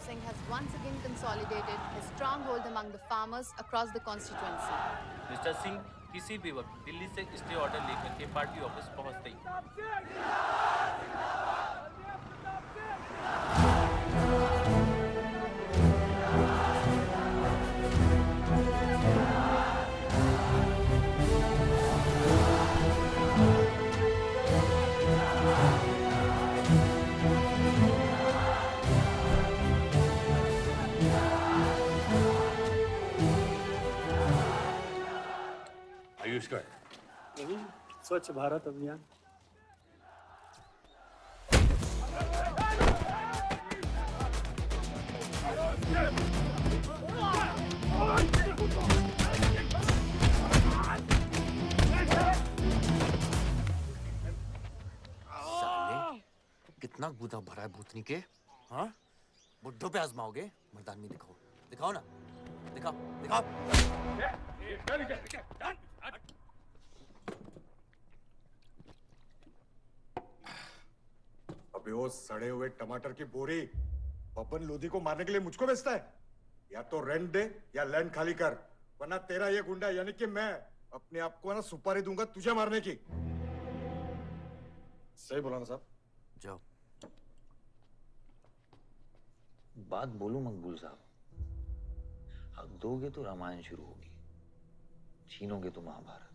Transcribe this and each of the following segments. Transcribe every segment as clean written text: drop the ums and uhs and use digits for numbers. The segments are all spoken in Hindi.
Singh has once again consolidated his stronghold among the farmers across the constituency. Mister Singh किसी भी वक्त दिल्ली से स्टे ऑर्डर लेकर के पार्टी ऑफिस पहुंचते ही आयुष का नहीं, स्वच्छ भारत अभियान। साले कितना गुदा भरा है भूतनी के। हाँ बुड्ढों पे आजमाओगे? मर्दानगी दिखाओ, दिखाओ ना, दिखाओ दिखाओ। अबे वो सड़े हुए टमाटर की बोरी बब्बन लोधी को मारने के लिए मुझको बेचता है। या तो रेंट दे या लैंड खाली कर, वरना तेरा ये गुंडा यानी कि मैं अपने आप को ना सुपारी दूंगा तुझे मारने की। सही बोला ना साहब? जाओ। बात बोलूं मकबूल साहब, हक दोगे तो रामायण शुरू होगी, छीनोगे तो महाभारत।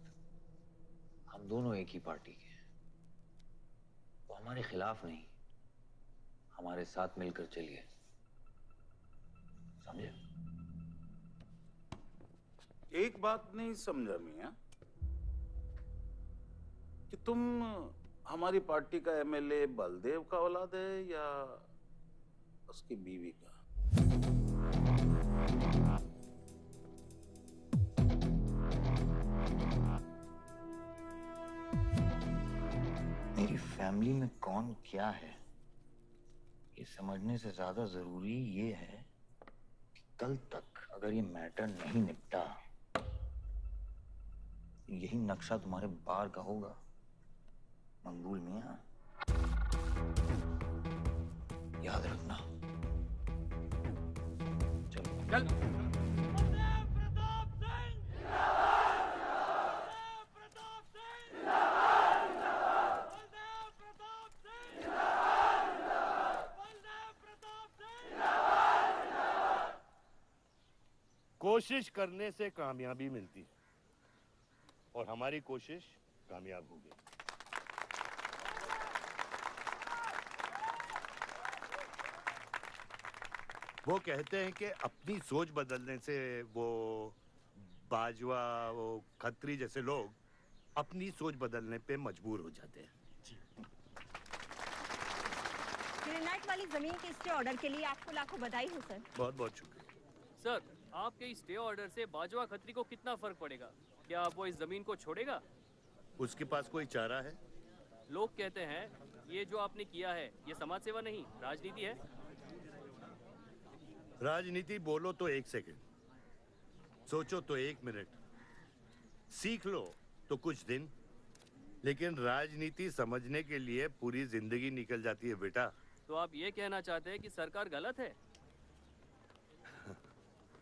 हम दोनों एक ही पार्टी के हैं, तो हमारे खिलाफ नहीं, हमारे साथ मिलकर चलिए, समझे? एक बात नहीं समझा मियां कि तुम हमारी पार्टी का एमएलए बलदेव का औलाद है या उसकी बीवी का? मेरी फैमिली में कौन क्या है ये समझने से ज्यादा जरूरी ये है कि कल तक अगर ये मैटर नहीं निपटा, यही नक्शा तुम्हारे बार का होगा मंगूल मियां, याद रखना। चलो चल। कोशिश करने से कामयाबी मिलती है और हमारी कोशिश कामयाब होगी। वो कहते हैं कि अपनी सोच बदलने से वो बाजवा, वो खत्री जैसे लोग अपनी सोच बदलने पे मजबूर हो जाते हैं। ग्रेनाइट वाली जमीन के स्टे ऑर्डर के लिए आपको लाखों बधाई हो सर। बहुत बहुत शुक्रिया सर। आपके स्टे ऑर्डर से बाजवा खत्री को कितना फर्क पड़ेगा? क्या वो इस जमीन को छोड़ेगा? उसके पास कोई चारा है? लोग कहते हैं ये जो आपने किया है ये समाज सेवा नहीं राजनीति है। राजनीति बोलो तो 1 सेकंड, सोचो तो 1 मिनट, सीख लो तो कुछ दिन, लेकिन राजनीति समझने के लिए पूरी जिंदगी निकल जाती है बेटा। तो आप ये कहना चाहते हैं कि सरकार गलत है?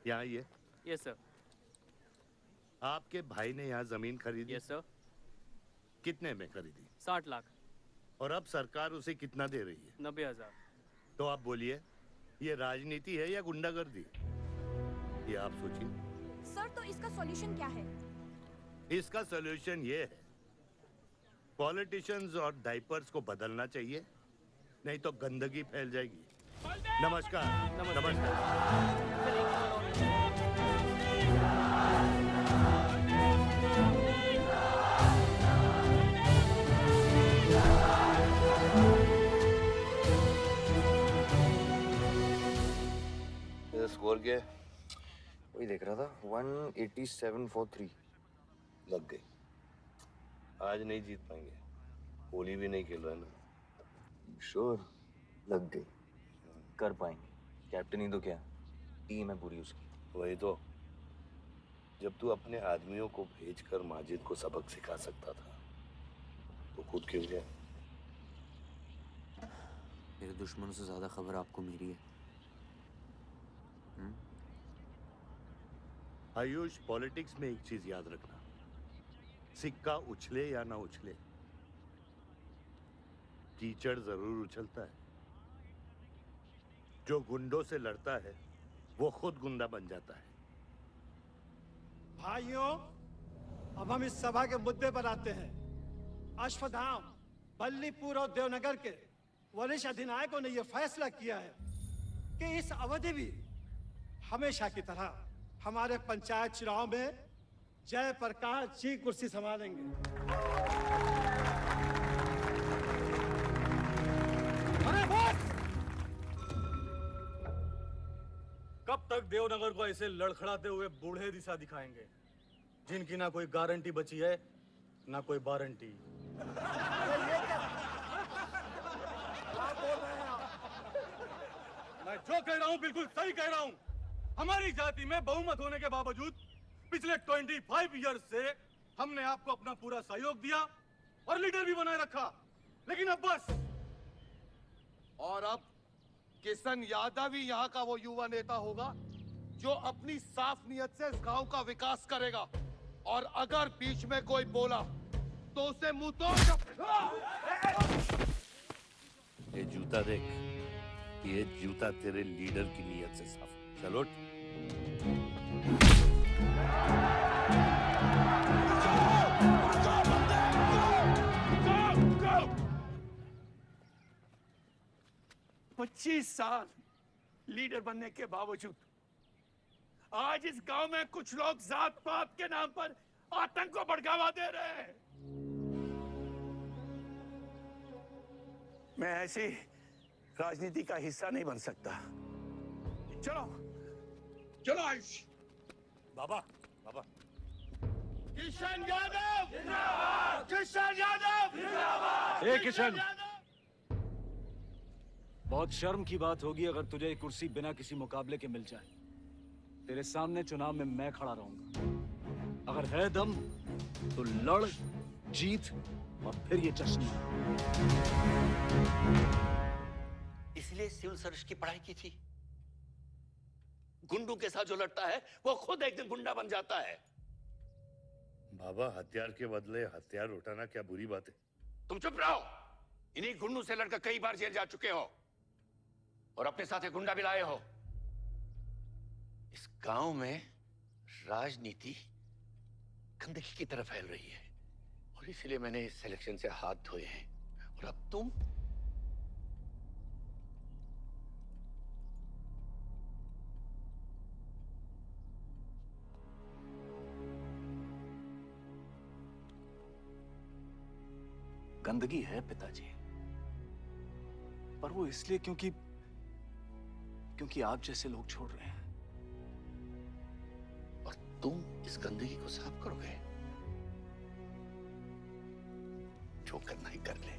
यहाँ ये यस सर। आपके भाई ने यहाँ जमीन खरीदी? Yes sir. कितने में खरीदी? 60 लाख। और अब सरकार उसे कितना दे रही है? 90,000। तो आप बोलिए, ये राजनीति है या गुंडागर्दी? ये आप सोचिए। सर तो इसका सॉल्यूशन क्या है? इसका सॉल्यूशन ये है, पॉलिटिशियंस और डाइपर्स को बदलना चाहिए, नहीं तो गंदगी फैल जाएगी। नमस्कार। नमस्कार। स्कोर क्या है? वही देख रहा था, 187 for 3। लग गई। आज नहीं जीत पाएंगे, होली भी नहीं खेल रहा है ना। श्योर लग गई, कर पाएंगे। कैप्टन ही तो क्या, टीम है पूरी उसकी। वही तो, जब तू अपने आदमियों को भेजकर माजिद को सबक सिखा सकता था तो खुद क्यों गया? मेरे दुश्मनों से ज्यादा खबर आपको मेरी है। आयुष, पॉलिटिक्स में एक चीज याद रखना, सिक्का उछले या ना उछले, कीचड़ जरूर उछलता है। जो गुंडों से लड़ता है वो खुद गुंडा बन जाता है। भाइयों, अब हम इस सभा के मुद्दे पर आते हैं। अश्वत्थाम, बल्लीपुर और देवनगर के वरिष्ठ अधिनायकों ने यह फैसला किया है कि इस अवधि भी हमेशा की तरह हमारे पंचायत चुनाव में जयप्रकाश जी कुर्सी संभालेंगे। अरे बस! कब तक देवनगर को ऐसे लड़खड़ाते हुए बूढ़े दिशा दिखाएंगे, जिनकी ना कोई गारंटी बची है ना कोई वारंटी। मैं जो कह रहा हूं बिल्कुल सही कह रहा हूं। हमारी जाति में बहुमत होने के बावजूद पिछले 25 ईयर्स से हमने आपको अपना पूरा सहयोग दिया और लीडर भी बनाए रखा, लेकिन अब बस। और अब किशन यादव ही यहाँ का वो युवा नेता होगा जो अपनी साफ नियत से इस गांव का विकास करेगा, और अगर बीच में कोई बोला तो उसे मुंह तोड़। ये जूता देख, ये जूता तेरे लीडर की नीयत से साफ। चलो पच्चीस साल लीडर बनने के बावजूद आज इस गांव में कुछ लोग जात पात के नाम पर आतंक को बढ़ावा दे रहे हैं। मैं ऐसी राजनीति का हिस्सा नहीं बन सकता। चलो चलो आयुष। बाबा, बाबा। किशन यादव जिंदाबाद! किशन यादव जिंदाबाद! ए किशन, बहुत शर्म की बात होगी अगर तुझे एक कुर्सी बिना किसी मुकाबले के मिल जाए। तेरे सामने चुनाव में मैं खड़ा रहूंगा। अगर है दम तो लड़, जीत और फिर ये जश्न। इसलिए सिविल सर्विस की पढ़ाई की थी। गुंडों के साथ जो लड़ता है वो खुद एक दिन गुंडा बन जाता है। बाबा, हथियार के बदले हथियार उठाना क्या बुरी बात है? तुम चुप रहो। इन्हीं गुंडों से लड़कर कई बार जेल जा चुके हो और अपने साथ एक गुंडा भी लाए हो। इस गांव में राजनीति गंदगी की तरफ फैल रही है और इसलिए मैंने इस सिलेक्शन से हाथ धोए हैं। और अब तुम गंदगी है पिताजी, पर वो इसलिए क्योंकि आप जैसे लोग छोड़ रहे हैं। और तुम इस गंदगी को साफ करोगे। जो करना ही कर ले।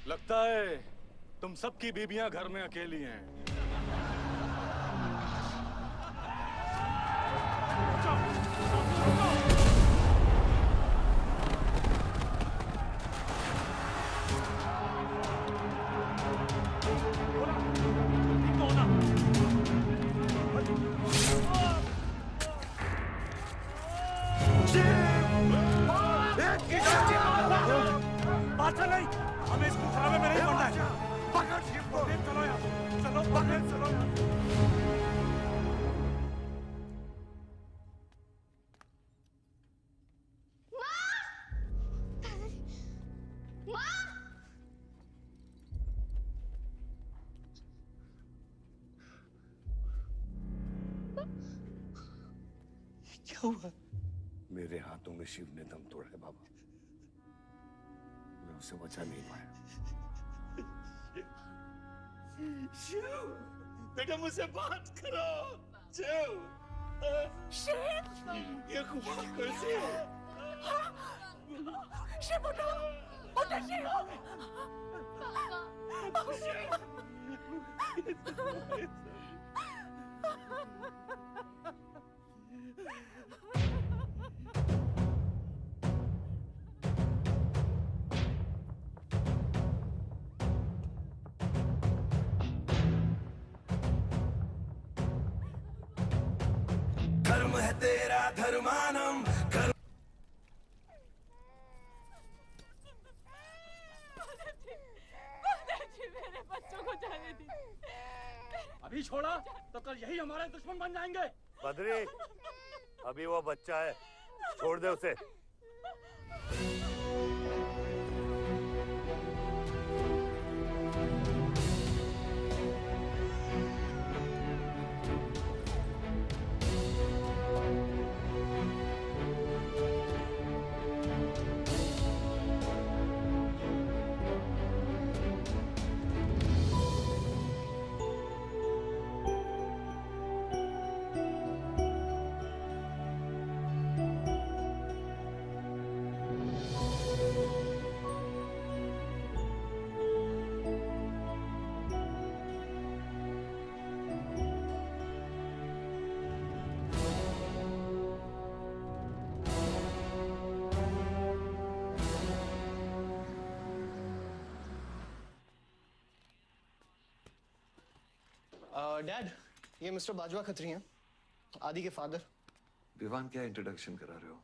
लगता है तुम सबकी बीबियां घर में अकेली हैं। बात नहीं, हमें इस मुकाबले में नहीं पड़ना है। पकड़ शिव को। चलो यार, चलो पकड़। क्या हुआ? मेरे हाथों में शिव ने दम तोड़ा है बाबा। मैं उसे बचा नहीं पाया। शिव, बेटा मुझसे बात करो। शिव, ये खुमार कैसे? शिव उठो, उठो शिव। धर्म है तेरा धर्मानम। मेरे बच्चों को जाने दी। अभी छोड़ा तो कल यही हमारे दुश्मन बन जाएंगे। बद्री, अभी वो बच्चा है, छोड़ दे उसे। डैड, ये मिस्टर बाजवा खत्री हैं, आदि के फादर। विवान, क्या इंट्रोडक्शन करा रहे हो?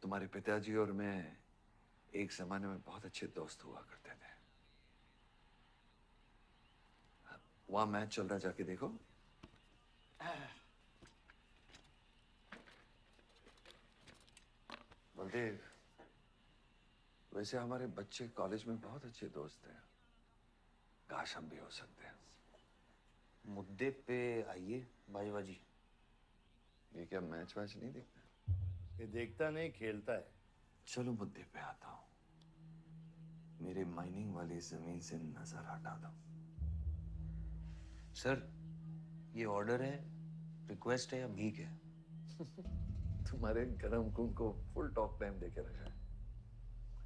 तुम्हारे पिताजी और मैं एक जमाने में बहुत अच्छे दोस्त हुआ करते थे। वहां मैच चल रहा, जाके देखो। बलदेव, वैसे हमारे बच्चे कॉलेज में बहुत अच्छे दोस्त हैं। काश हम भी हो सकते हैं। मुद्दे पे आइए बाजवा जी। ये क्या मैच वैच नहीं देखता? ये देखता नहीं, खेलता है। चलो मुद्दे पे आता हूं। मेरे माइनिंग वाली जमीन से नजर हटा दो। सर, ये ऑर्डर है, रिक्वेस्ट है या भीख है? तुम्हारे गरम खून को फुल टॉक टाइम देके रखा है।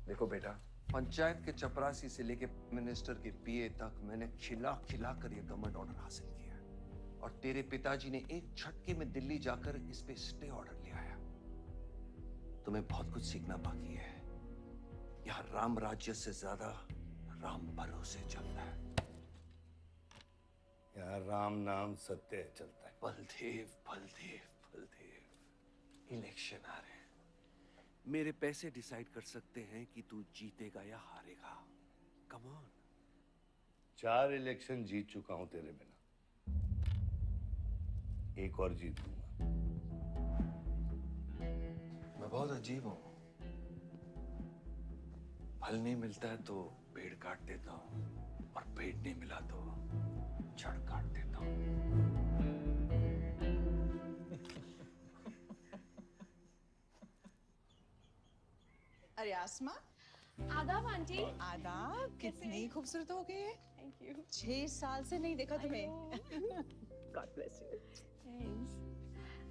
देखो बेटा, पंचायत के चपरासी से लेके मिनिस्टर के पीए तक मैंने खिला खिला कर ये गवर्नमेंट ऑर्डर हासिल किया है। और तेरे पिताजी ने एक झटके में दिल्ली जाकर इस पे स्टे ऑर्डर ले आया। तुम्हें बहुत कुछ सीखना बाकी है। यहां राम राज्य से ज्यादा राम भरोसे चलता है। यहाँ राम नाम सत्य चलता है। बलदेव, बलदेव, बलदेव, इलेक्शन आ रहे हैं। मेरे पैसे डिसाइड कर सकते हैं कि तू जीतेगा या हारेगा। Come on. 4 इलेक्शन जीत चुका हूं तेरे बिना, एक और जीत लूंगा। मैं बहुत अजीब हूं। फल नहीं मिलता है तो पेड़ काट देता हूं, और पेड़ नहीं मिला तो जड़ काट देता हूं। अरे आसमा, आदाब आंटी। आदाब, कितनी खूबसूरत हो गई है। Thank you. 6 साल से नहीं देखा तुम्हें। God bless you. थैंक्स।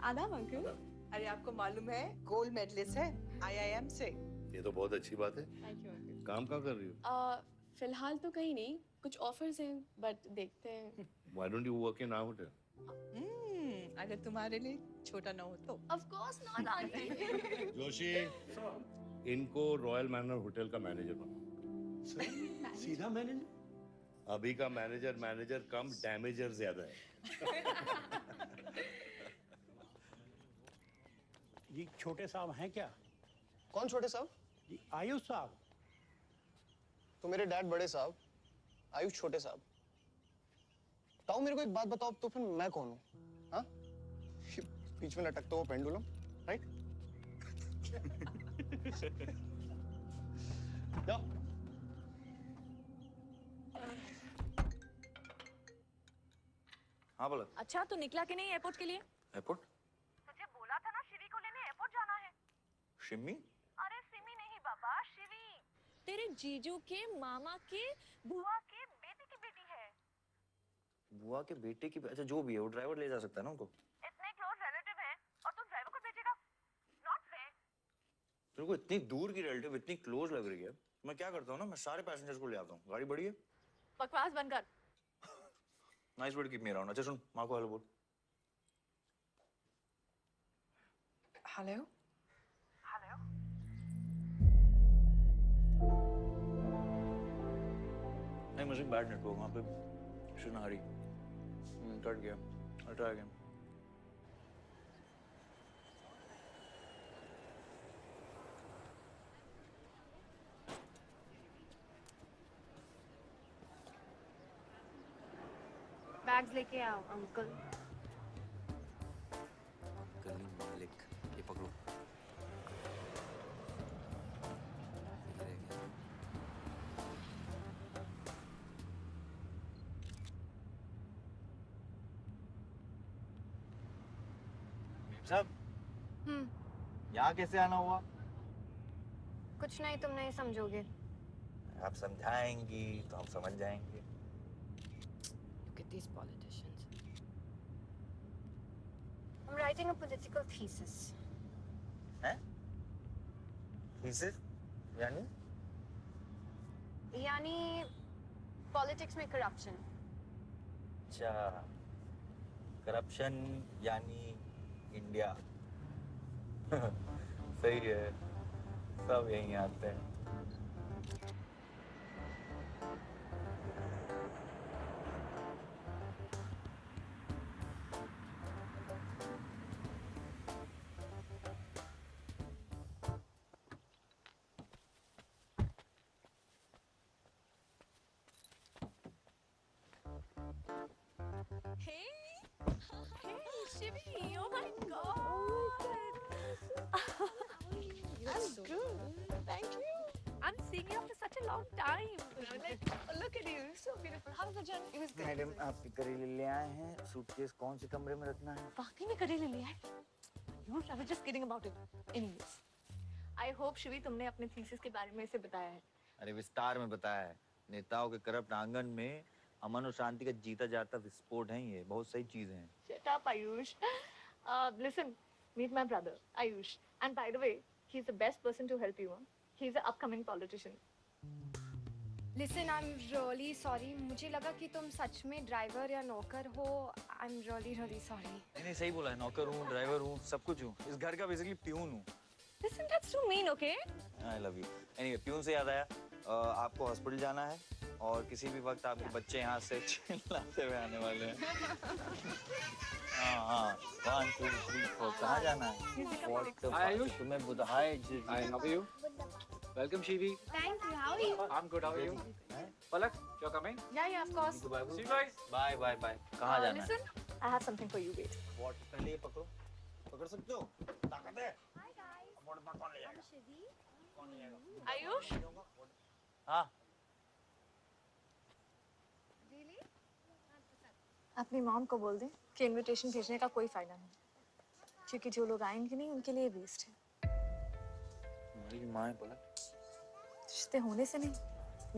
आदाब अंकल। अरे आपको मालूम है गोल्ड मेडलिस्ट है IIM से। ये तो बहुत अच्छी बात है। Thank you uncle. काम क्या कर रही हो? फिलहाल तो कहीं नहीं, कुछ ऑफर्स हैं, बट देखते हैं। Why don't you work in our hotel? अगर तुम्हारे लिए छोटा ना हो तो। Of course not aunty. Joshi, इनको रॉयल मैनर होटल का मैनेजर बनाओ। सीधा मैनेजर? अभी का मैनेजर कम, डैमेजर ज्यादा है। जी छोटे साहब हैं क्या? कौन छोटे साहब? जी आयुष साहब। तो मेरे डैड बड़े साहब, आयुष छोटे साहब। ताऊ मेरे को एक बात बताओ, तो फिर मैं कौन हूँ? हाँ? बीच में लटकता हुआ पेंडुलम, राइट? जाओ। हाँ बोला। अच्छा, तो निकला कि नहीं एयरपोर्ट के लिए? एयरपोर्ट? तुझे बोला था ना शिवी को लेने शिमी? अरे सिमी नहीं बाबा, शिवी। तेरे जीजू के मामा के बुआ के बेटे की बेटी है। बुआ के बेटे की? अच्छा जो भी है, वो ड्राइवर ले जा सकता है ना उनको? इतने क्लोज रिलेटिव हैं और तुम ड्राइवर को भेजेगा? Not fair. तेरे को इतनी दूर की रिलेटिव इतनी क्लोज लग रही है, मैं क्या करता हूँ ना, मैं सारे पैसेंजर्स को ले आता हूँ। गाड़ी बड़ी है। बकवास बंद कर। Nice word, keep me around. अच्छा सुन, माँ को हेलो बोल। हेलो। हेलो। नहीं मुझे बैड नेटवर्क वहाँ पे। शुन हरी कट गया। I'll try again. बैग्स लेके आओ अंकल। गली मालिक, ये पकड़ो। ये रह गया। साहब, यहाँ कैसे आना हुआ? कुछ नहीं, तुम नहीं समझोगे। आप समझाएंगी तो हम समझ जाएंगे। Look at these politicians. I'm writing a political thesis. हैं? Thesis? यानी? यानी पॉलिटिक्स में करप्शन। अच्छा, करप्शन यानी इंडिया। सही है, सब यहीं आते हैं। Shivi, oh my God. I'm good. Thank you. I'm seeing you after such a long time. Like, look at you, so beautiful. How was the journey? It was good. Madam, आप करेले ले आए हैं। सूटकेस कौन से कमरे में रखना है? वाकई में करेले ले आए? I was just kidding about it. Anyways, I hope Shivi तुमने अपने थीसिस के बारे में इसे बताया है। अरे विस्तार में बताया है। नेताओं के करप्ट आंगन में अमन और शांति का जीता जाता विस्फोट है ये। बहुत सही चीजें हैं। Shut up, Ayush. Listen, meet my brother, Ayush. And by the way, he's the best person to help you. Huh? He's an upcoming politician. Listen, I'm really sorry. मुझे लगा कि तुम सच में ड्राइवर या नौकर हो। I'm really sorry. नहीं सही बोला है, नौकर हूँ, ड्राइवर हूँ, सब कुछ हूँ। इस घर का बेसिकली प्यून हूँ। Listen, that's too mean, okay? I love you. Anyway, peon से याद आया, आपको हॉस्पिटल जाना है और किसी भी वक्त आपके बच्चे यहाँ से चिल्लाते हुए आने वाले हैं। हाँ, 1, 2, 3, 4, कहाँ जाना है? तुम्हें बुधाए जी। Hi, how are you? Welcome, Shivi. Thank you. How are you? I'm good. How are you? Palak, you're coming? Yeah, of course. See you guys. Bye. कहाँ जाना है? Listen, I have something for you. Wait. What? पहले ये पकड़ो। पकड़ सकते हो? ताकत है? Hi guys. कौन ले जाएगा? I'm Shivi. कौन ले जाएगा? Ayush? हाँ। Really? अपनी मॉम को बोल दे कि इनविटेशन भेजने का कोई फायदा नहीं, क्योंकि जो लोग आएंगे नहीं उनके लिए वेस्ट है। हमारी माँ है पलक। रिश्ते होने से नहीं,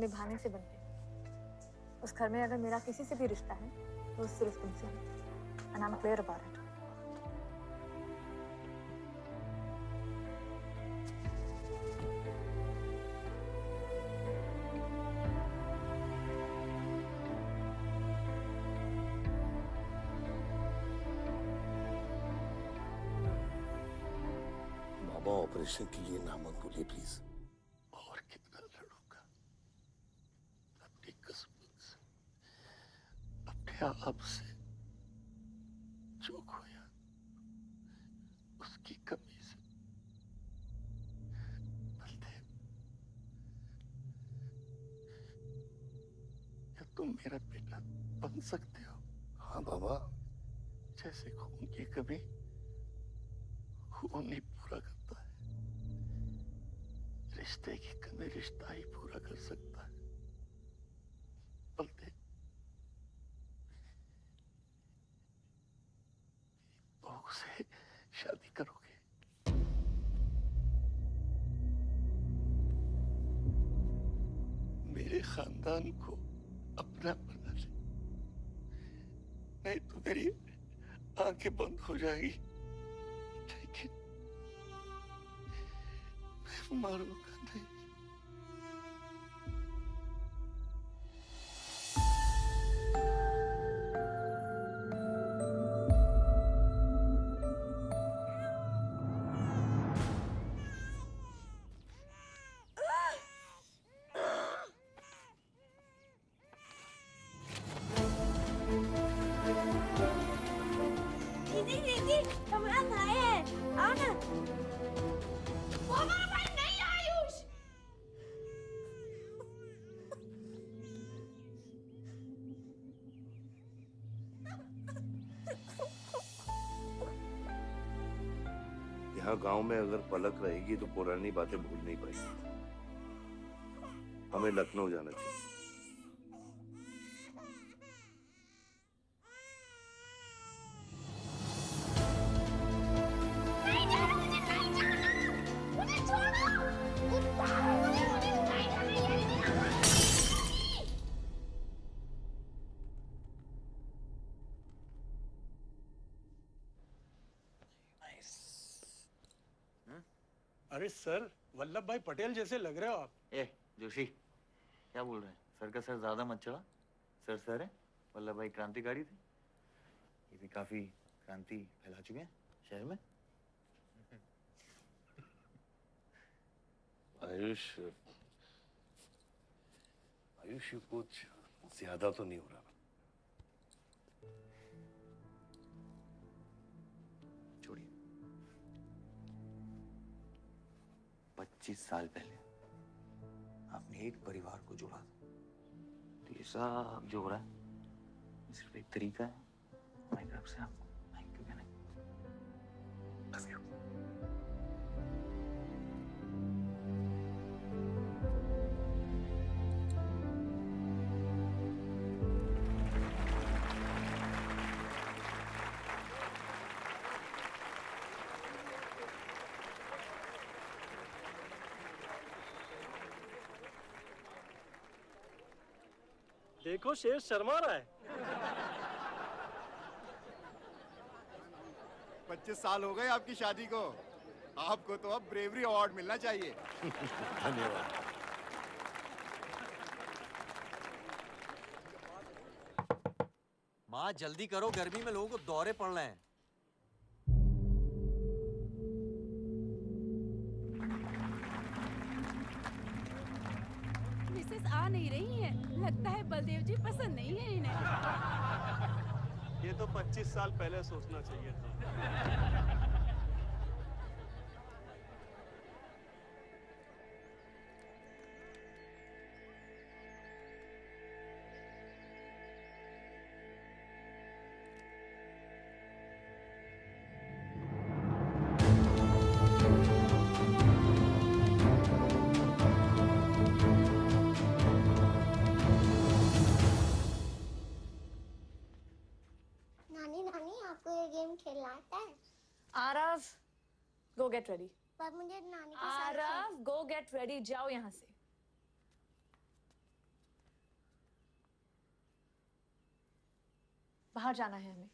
निभाने से बनते हैं। उस घर में अगर मेरा किसी से भी रिश्ता है तो सिर्फ तुमसे है। And I'm clear about it. Operation के लिए ना मत बोलिए प्लीज। और कितना लड़ूंगा अपनी किस्मत से, अपने आप से। जो खोया उसकी कमी से। बलदेव, क्या तुम मेरा बेटा बन सकते हो? हाँ बाबा। जैसे खून की कमी खून नहीं पूरा करता है, रिश्ते की कमी रिश्ता ही पूरा कर सकता है। बलदेव, बहू से शादी करोगे? खानदान को अपना बना ले, नहीं तो तेरी आंखें बंद हो जाएगी। लेकिन मैं मारूंगा नहीं। दीदी दीदी कमरान आए हैं, आओ ना। वो हमारा भाई नहीं है आयुष। यहाँ गांव में अगर पलक रहेगी तो पुरानी बातें भूल नहीं पाएगी। हमें लखनऊ जाना चाहिए। अरे सर, वल्लभ भाई पटेल जैसे लग रहे हो आप। ए जोशी, क्या बोल रहे हैं? सर का सर ज्यादा मत चढ़ा। सर सर है, वल्लभ भाई क्रांतिकारी थे। ये भी काफी क्रांति फैला चुके हैं शहर में। आयुष, आयुष कुछ ज्यादा तो नहीं हो रहा? छोड़िए। 25 साल पहले आपने एक परिवार को जोड़ा था, तो ये सब जो हो रहा है ये सिर्फ एक तरीका है हमारी तरफ से आपको थैंक यू कहने का। Love you. देखो शेर शर्मा रहा है। 25 साल हो गए आपकी शादी को। आपको तो अब ब्रेवरी अवार्ड मिलना चाहिए। धन्यवाद। माँ जल्दी करो, गर्मी में लोगों को दौरे पड़ रहे हैं। मिसेस आ नहीं रही है, लगता है बलदेव जी पसंद नहीं है इन्हें। ये तो 25 साल पहले सोचना चाहिए था। नानी नानी आपको ये गेम खेलना आता है? Aarav, go get ready. पर मुझे नानी के साथ आरव, go get ready. जाओ यहाँ से। बाहर जाना है हमें।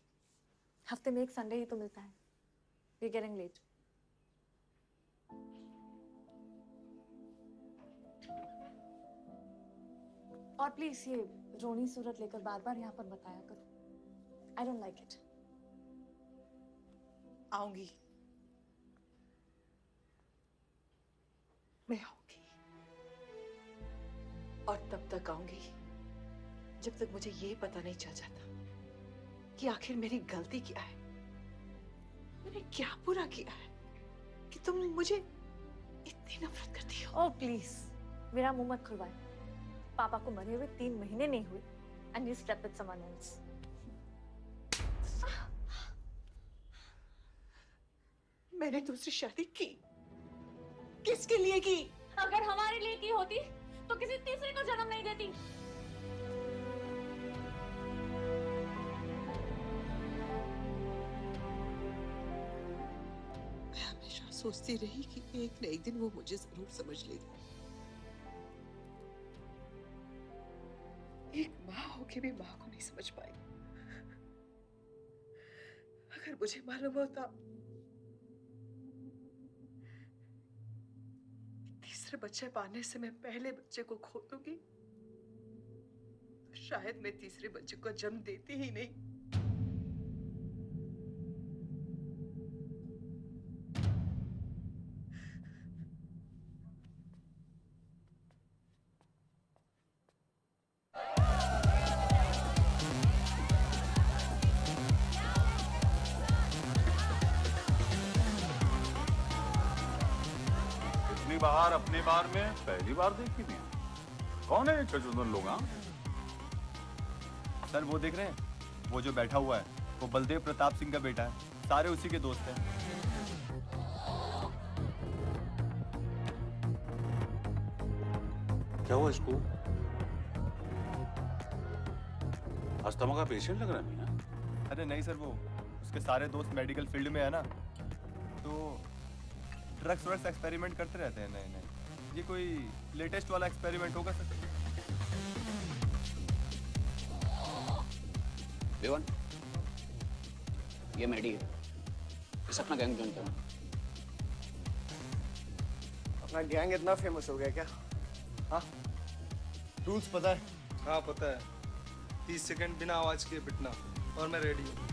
हफ्ते में एक संडे ही तो मिलता है। We're getting late. और प्लीज ये रोनी सूरत लेकर बार-बार यहाँ पर बताया करो। I don't like it. आऊंगी, मैं आऊंगी, और तब तक आऊंगी जब तक मुझे ये पता नहीं चल जाता कि आखिर मेरी गलती क्या है। मैंने क्या बुरा किया है कि तुम मुझे इतनी नफरत करती हो? ओह प्लीज, मेरा मुंह मत खुलवाए। पापा को मरे हुए 3 महीने नहीं हुए and you slept with someone else. मैंने दूसरी शादी की, किसके लिए की? अगर हमारे लिए की होती तो किसी तीसरे को जन्म नहीं देती। मैं हमेशा सोचती रही कि एक न एक दिन वो मुझे जरूर समझ लेगी, एक माँ होके भी माँ को नहीं समझ पाई। अगर मुझे मालूम होता तीसरे बच्चे पाने से मैं पहले बच्चे को खो दूंगी तो शायद मैं तीसरे बच्चे को जन्म देती ही नहीं। बाहर अपने बार में पहली बार देखी थी। कौन है ये छछूंदर लोग? हाँ सर वो देख रहे हैं, वो जो बैठा हुआ है वो बलदेव प्रताप सिंह का बेटा है, सारे उसी के दोस्त हैं। क्या हुआ इसको? अस्थमा का पेशेंट लग रहा है मियां। अरे नहीं सर, वो उसके सारे दोस्त मेडिकल फील्ड में है ना, तो ड्रग्स वर्ग्स एक्सपेरिमेंट करते रहते हैं नए नए। ये कोई लेटेस्ट वाला एक्सपेरिमेंट होगा सर? विवान, ये मेडी है, इस अपना गैंग ज्वाइन करना। अपना गैंग इतना फेमस हो गया क्या? हाँ, रूल्स पता है? हाँ पता है। 30 सेकंड बिना आवाज के पिटना और मैं रेडी हूँ।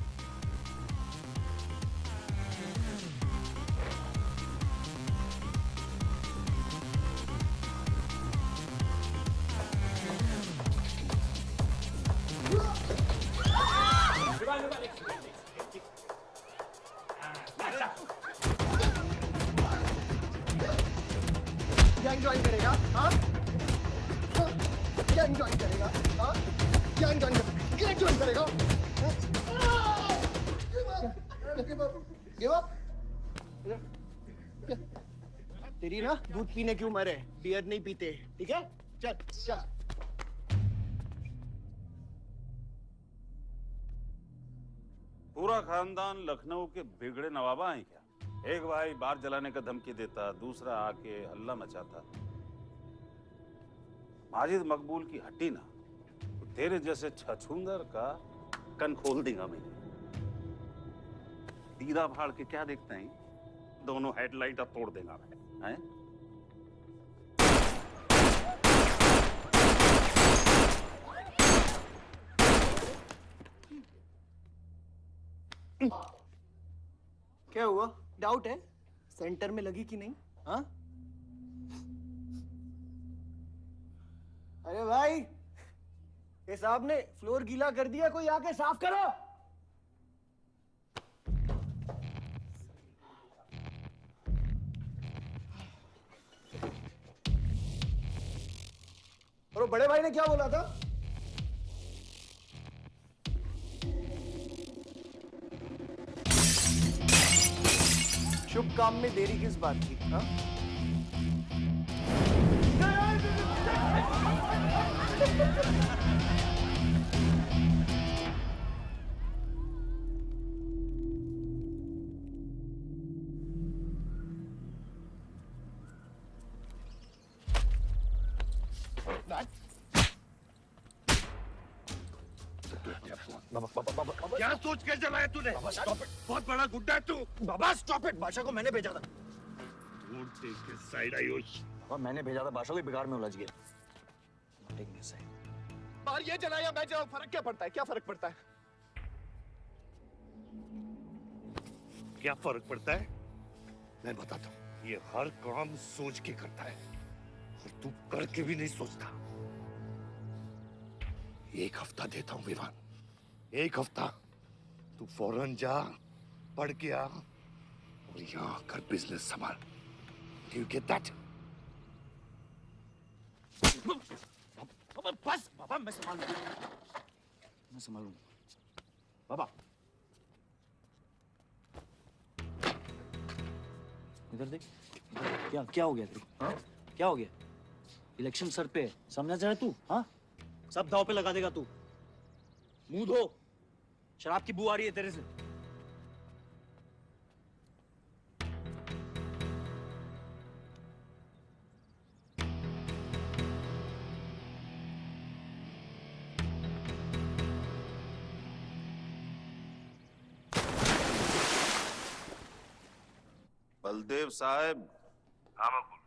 गैंग ज्वाइन करेगा? हाँ? गैंग ज्वाइन करेगा? हाँ? गैंग ज्वाइन करेगा? गैंग ज्वाइन करेगा? Give up? तेरी ना दूध पीने की उम्र है, बियर नहीं पीते, ठीक है? चल चल। पूरा खानदान लखनऊ के बिगड़े नवाबा हैं क्या? एक भाई बार जलाने का धमकी देता, दूसरा आके हल्ला मचाता। माजिद मकबूल की हट्टी ना तो तेरे जैसे छछूंदर का कन खोल देगा मैं। दीदा फाड़ के क्या देखते हैं? दोनों हेडलाइट अब तोड़ देगा मैं, हैं? क्या हुआ? डाउट है सेंटर में लगी कि नहीं? हाँ? अरे भाई, ये साहब ने फ्लोर गीला कर दिया, कोई आके साफ करो। और बड़े भाई ने क्या बोला था? शुभ काम में देरी किस बात की? हाँ? क्या सोच के जलाया तूने? बहुत बड़ा गुड्डा है तू। बाबा स्टॉप इट, बादशाह को मैंने भेजा था। साइड आयुष, और मैंने भेजा था, बादशाह को बिगाड़ में उलझ गया। बाहर ये जलाया मैं जलाऊं, फर्क क्या पड़ता है? क्या फर्क पड़ता है? क्या फर्क पड़ता है? मैं बताता हूँ। ये हर काम सोच के करता है और तू करके भी नहीं सोचता। एक हफ्ता देता हूँ विवान, एक हफ्ता। तू फौरन जा, पढ़ के आ और यहाँ आकर बिजनेस संभाल। Do you get that? बस बाबा, मैं संभालूंगा। बाबा इधर देख, क्या क्या हो गया तेरे को? हाँ? क्या हो गया? इलेक्शन सर पे समझा जाए तू? हाँ? सब दाव पे लगा देगा तू। मुंह धो, शराब की बू आ रही है तेरे से। बलदेव साहब। हाँ मकबूल,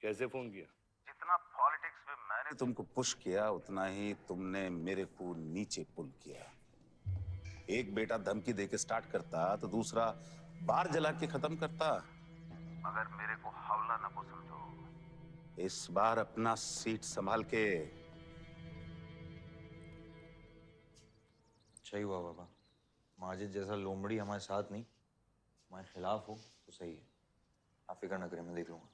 कैसे फोन किया? जितना पॉलिटिक्स में मैंने तुमको पुश किया उतना ही तुमने मेरे को नीचे पुल किया। एक बेटा धमकी देके स्टार्ट करता तो दूसरा बार जला के खत्म करता। मगर मेरे को हौला न को समझो। इस बार अपना सीट संभाल के। सही हुआ बाबा, माजिद जैसा लोमड़ी हमारे साथ नहीं, हमारे खिलाफ हो तो सही है। आप फिक्र न करें, मैं देख लूंगा।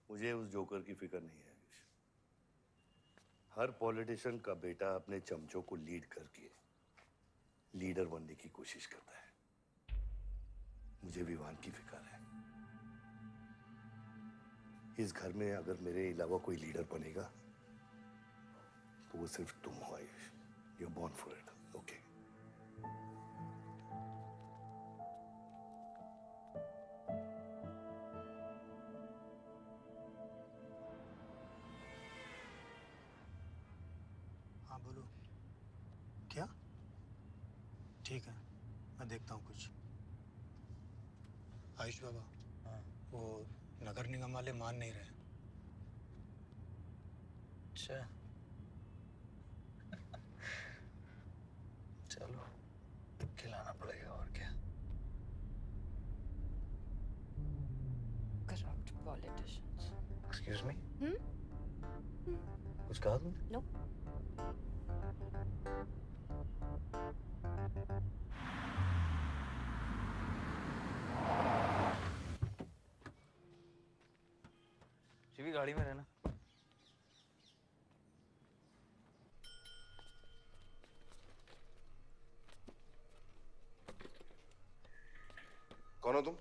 मुझे उस जोकर की फिक्र नहीं है। हर पॉलिटिशियन का बेटा अपने चमचों को लीड करके लीडर बनने की कोशिश करता है। मुझे विवान की फिक्र है। इस घर में अगर मेरे अलावा कोई लीडर बनेगा तो वो सिर्फ तुम हो Ayush. You are born for it, okay? हाँ बोलो। क्या? ठीक है, मैं देखता हूँ कुछ। आयुष बाबा, वो नगर निगम वाले मान नहीं रहे। अच्छा, चलो खिलाना पड़ेगा और क्या। Corrupt politicians. एक्सक्यूज मी, कुछ कहा तुमने? No. शिवी गाड़ी में रहना। कौन हो तुम?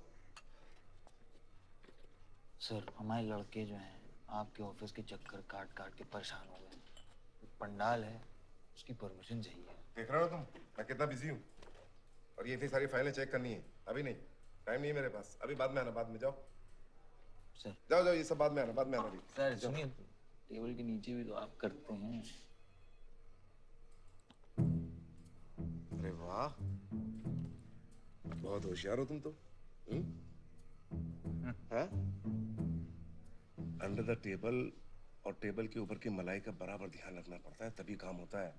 सर, हमारे लड़के जो हैं आपके ऑफिस के चक्कर काट काट के परेशान हो गए। एक पंडाल है, उसकी परमिशन चाहिए। देख रहे हो तुम मैं कितना बिजी हूँ, और ये इतनी सारी फाइलें चेक करनी है। अभी नहीं, टाइम नहीं है मेरे पास। अभी बाद में आना, बाद में जाओ। सर जाओ जाओ, ये सब बाद में आना, बाद में आना। अभी सर सुनिए, टेबल के नीचे भी तो आप करते हैं। अरे वाह, बहुत होशियार हो तुम तो। हाँ? अंडर द टेबल और टेबल के ऊपर की मलाई का बराबर ध्यान रखना पड़ता है, तभी काम होता है।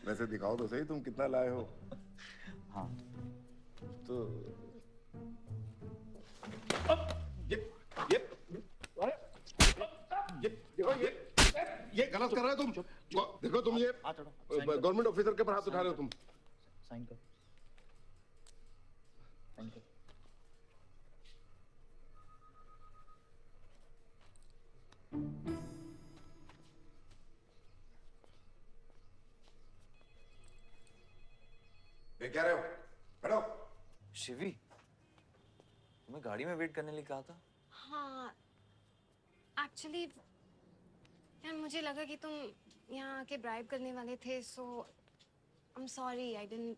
वैसे दिखाओ तो सही तुम कितना लाए हो। हाँ तो ये गलत कर रहे हो तुम। देखो तुम ये गवर्नमेंट ऑफिसर के ऊपर हाथ उठा रहे हो तुम। साइन कर, साइन कर। ये क्या रहे हो? बैठो। शिवी, तुम्हें गाड़ी में वेट करने लिए कहा था। हाँ, एक्चुअली यार मुझे लगा कि तुम यहाँ आके ब्राइब करने वाले थे, so I am sorry, I didn't,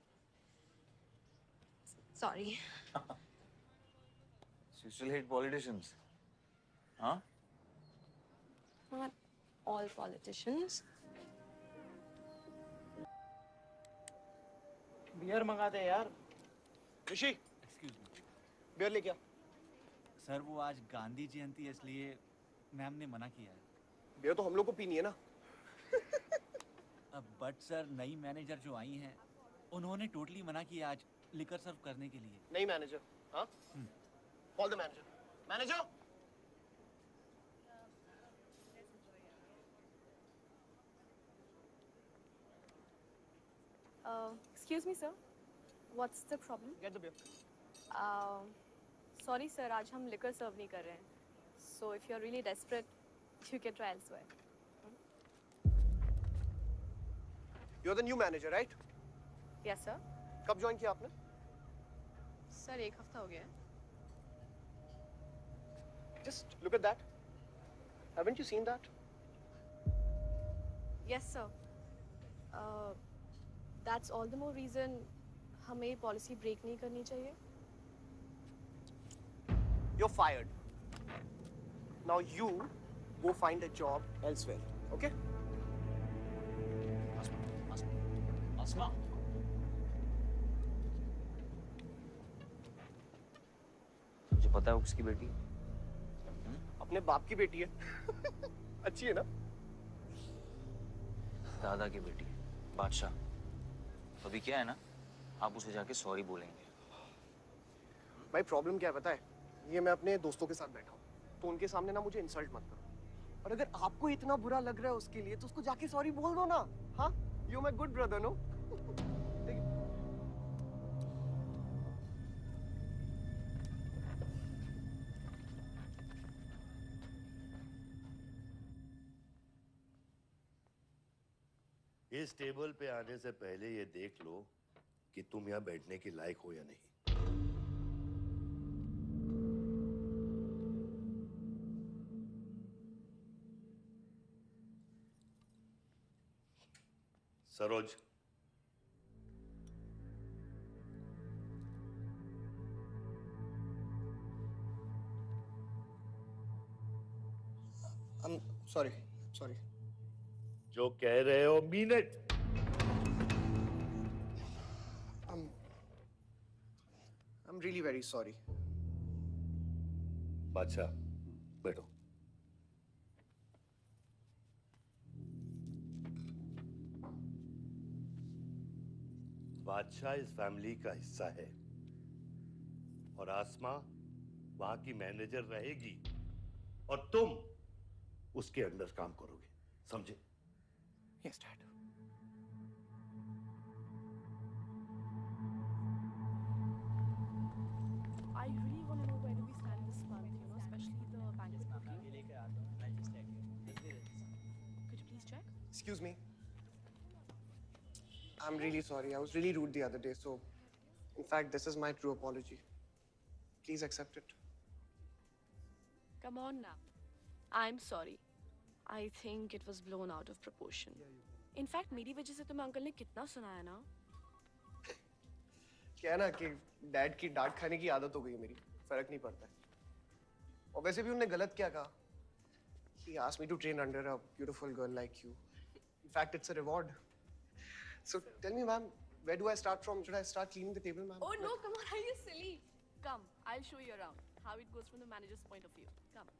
sorry. You still hate politicians, huh? Not all politicians. Beer मंगा दे यार। ऋषि, एक्सक्यूज मी, बियर ले क्या? सर वो आज गांधी जयंती है इसलिए मैम ने मना किया है। बियर तो हम लोग को पीनी है ना। अब बट सर नई मैनेजर जो आई हैं उन्होंने टोटली मना किया आज लिकर सर्व करने के लिए। नहीं मैनेजर, हाँ? Call the manager. Manager, Excuse me, sir. What's the problem? get the beer. Sorry, sir. आज हम liquor serve नहीं कर रहे हैं. So if you're really desperate, you can try elsewhere. You're the new manager, right? Yes, sir. कब ज्वाइन किया आपने? Sir, एक हफ्ता हो गया है. Just look at that. Haven't you seen that? Yes, sir. That's all the more reason हमें ये policy break नहीं करनी चाहिए. You're fired. Now you go find a job elsewhere, okay? आसमा, पता है वो किसकी बेटी है? अपने बाप की बेटी है। अच्छी है ना? दादा की बेटी है, बादशाह। तो अभी क्या है ना, आप उसे जाके सॉरी बोलेंगे। भाई प्रॉब्लम क्या है पता है? ये मैं अपने दोस्तों के साथ बैठा हूँ, तो उनके सामने ना मुझे इंसल्ट मत करो। और अगर आपको इतना बुरा लग रहा है उसके लिए, तो उसको जाके सॉरी बोल दो ना। हाँ, you my good brother, no? इस टेबल पे आने से पहले ये देख लो कि तुम यहाँ बैठने के लायक हो या नहीं। सरोज, सॉरी। जो कह रहे हो mean it. I'm really very sorry. बादशाह, बैठो। बादशाह इस फैमिली का हिस्सा है और आसमा वहां की मैनेजर रहेगी और तुम उसके अंडर काम करोगे, समझे? Yes, Dad. I really want to know where do we stand this month, you know, especially the bank is booking. Could you please check? Excuse me. I'm really sorry. I was really rude the other day, so in fact, this is my true apology. Please accept it. Come on now. I'm sorry. I think it was blown out of proportion. In fact, मेरी वजह से तुम्हें अंकल ने कितना सुनाया ना? क्या है ना कि डैड की डांट खाने की आदत हो गई है मेरी, फर्क नहीं पड़ता है। और वैसे भी उन्होंने गलत क्या कहा? He asked me to train under a beautiful girl like you. In fact, it's a reward. So tell me, ma'am, where do I start from? Should I start cleaning the table, ma'am? Oh no, come on, are you silly? Come, I'll show you around how it goes from the manager's point of view. Come.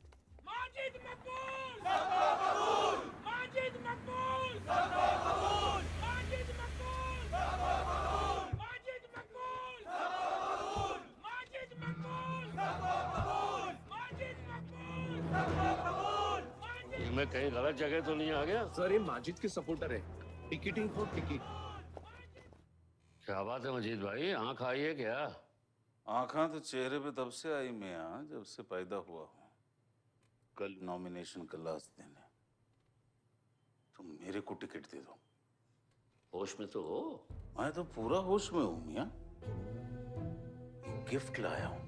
Majid मकबूल! सबका कबूल! माजिद मकबूल! सबका कबूल! माजिद मकबूल! सबका कबूल! माजिद मकबूल! सबका कबूल! माजिद मकबूल! सबका कबूल! माजिद मकबूल! सबका कबूल! मैं कहीं गलत जगह तो नहीं आ गया? सर, ये माजिद के सपोर्टर है। Ticketing for ticket. क्या बात है मजीद भाई, आंख आई है क्या? आंखा तो चेहरे पे तब से आई मियां जब से पैदा हुआ हूँ। कल नॉमिनेशन का लास्ट दिन है, तुम मेरे को टिकट दे दो। होश में तो हो? मैं तो पूरा होश में हूँ मियां। एक गिफ्ट लाया हूँ।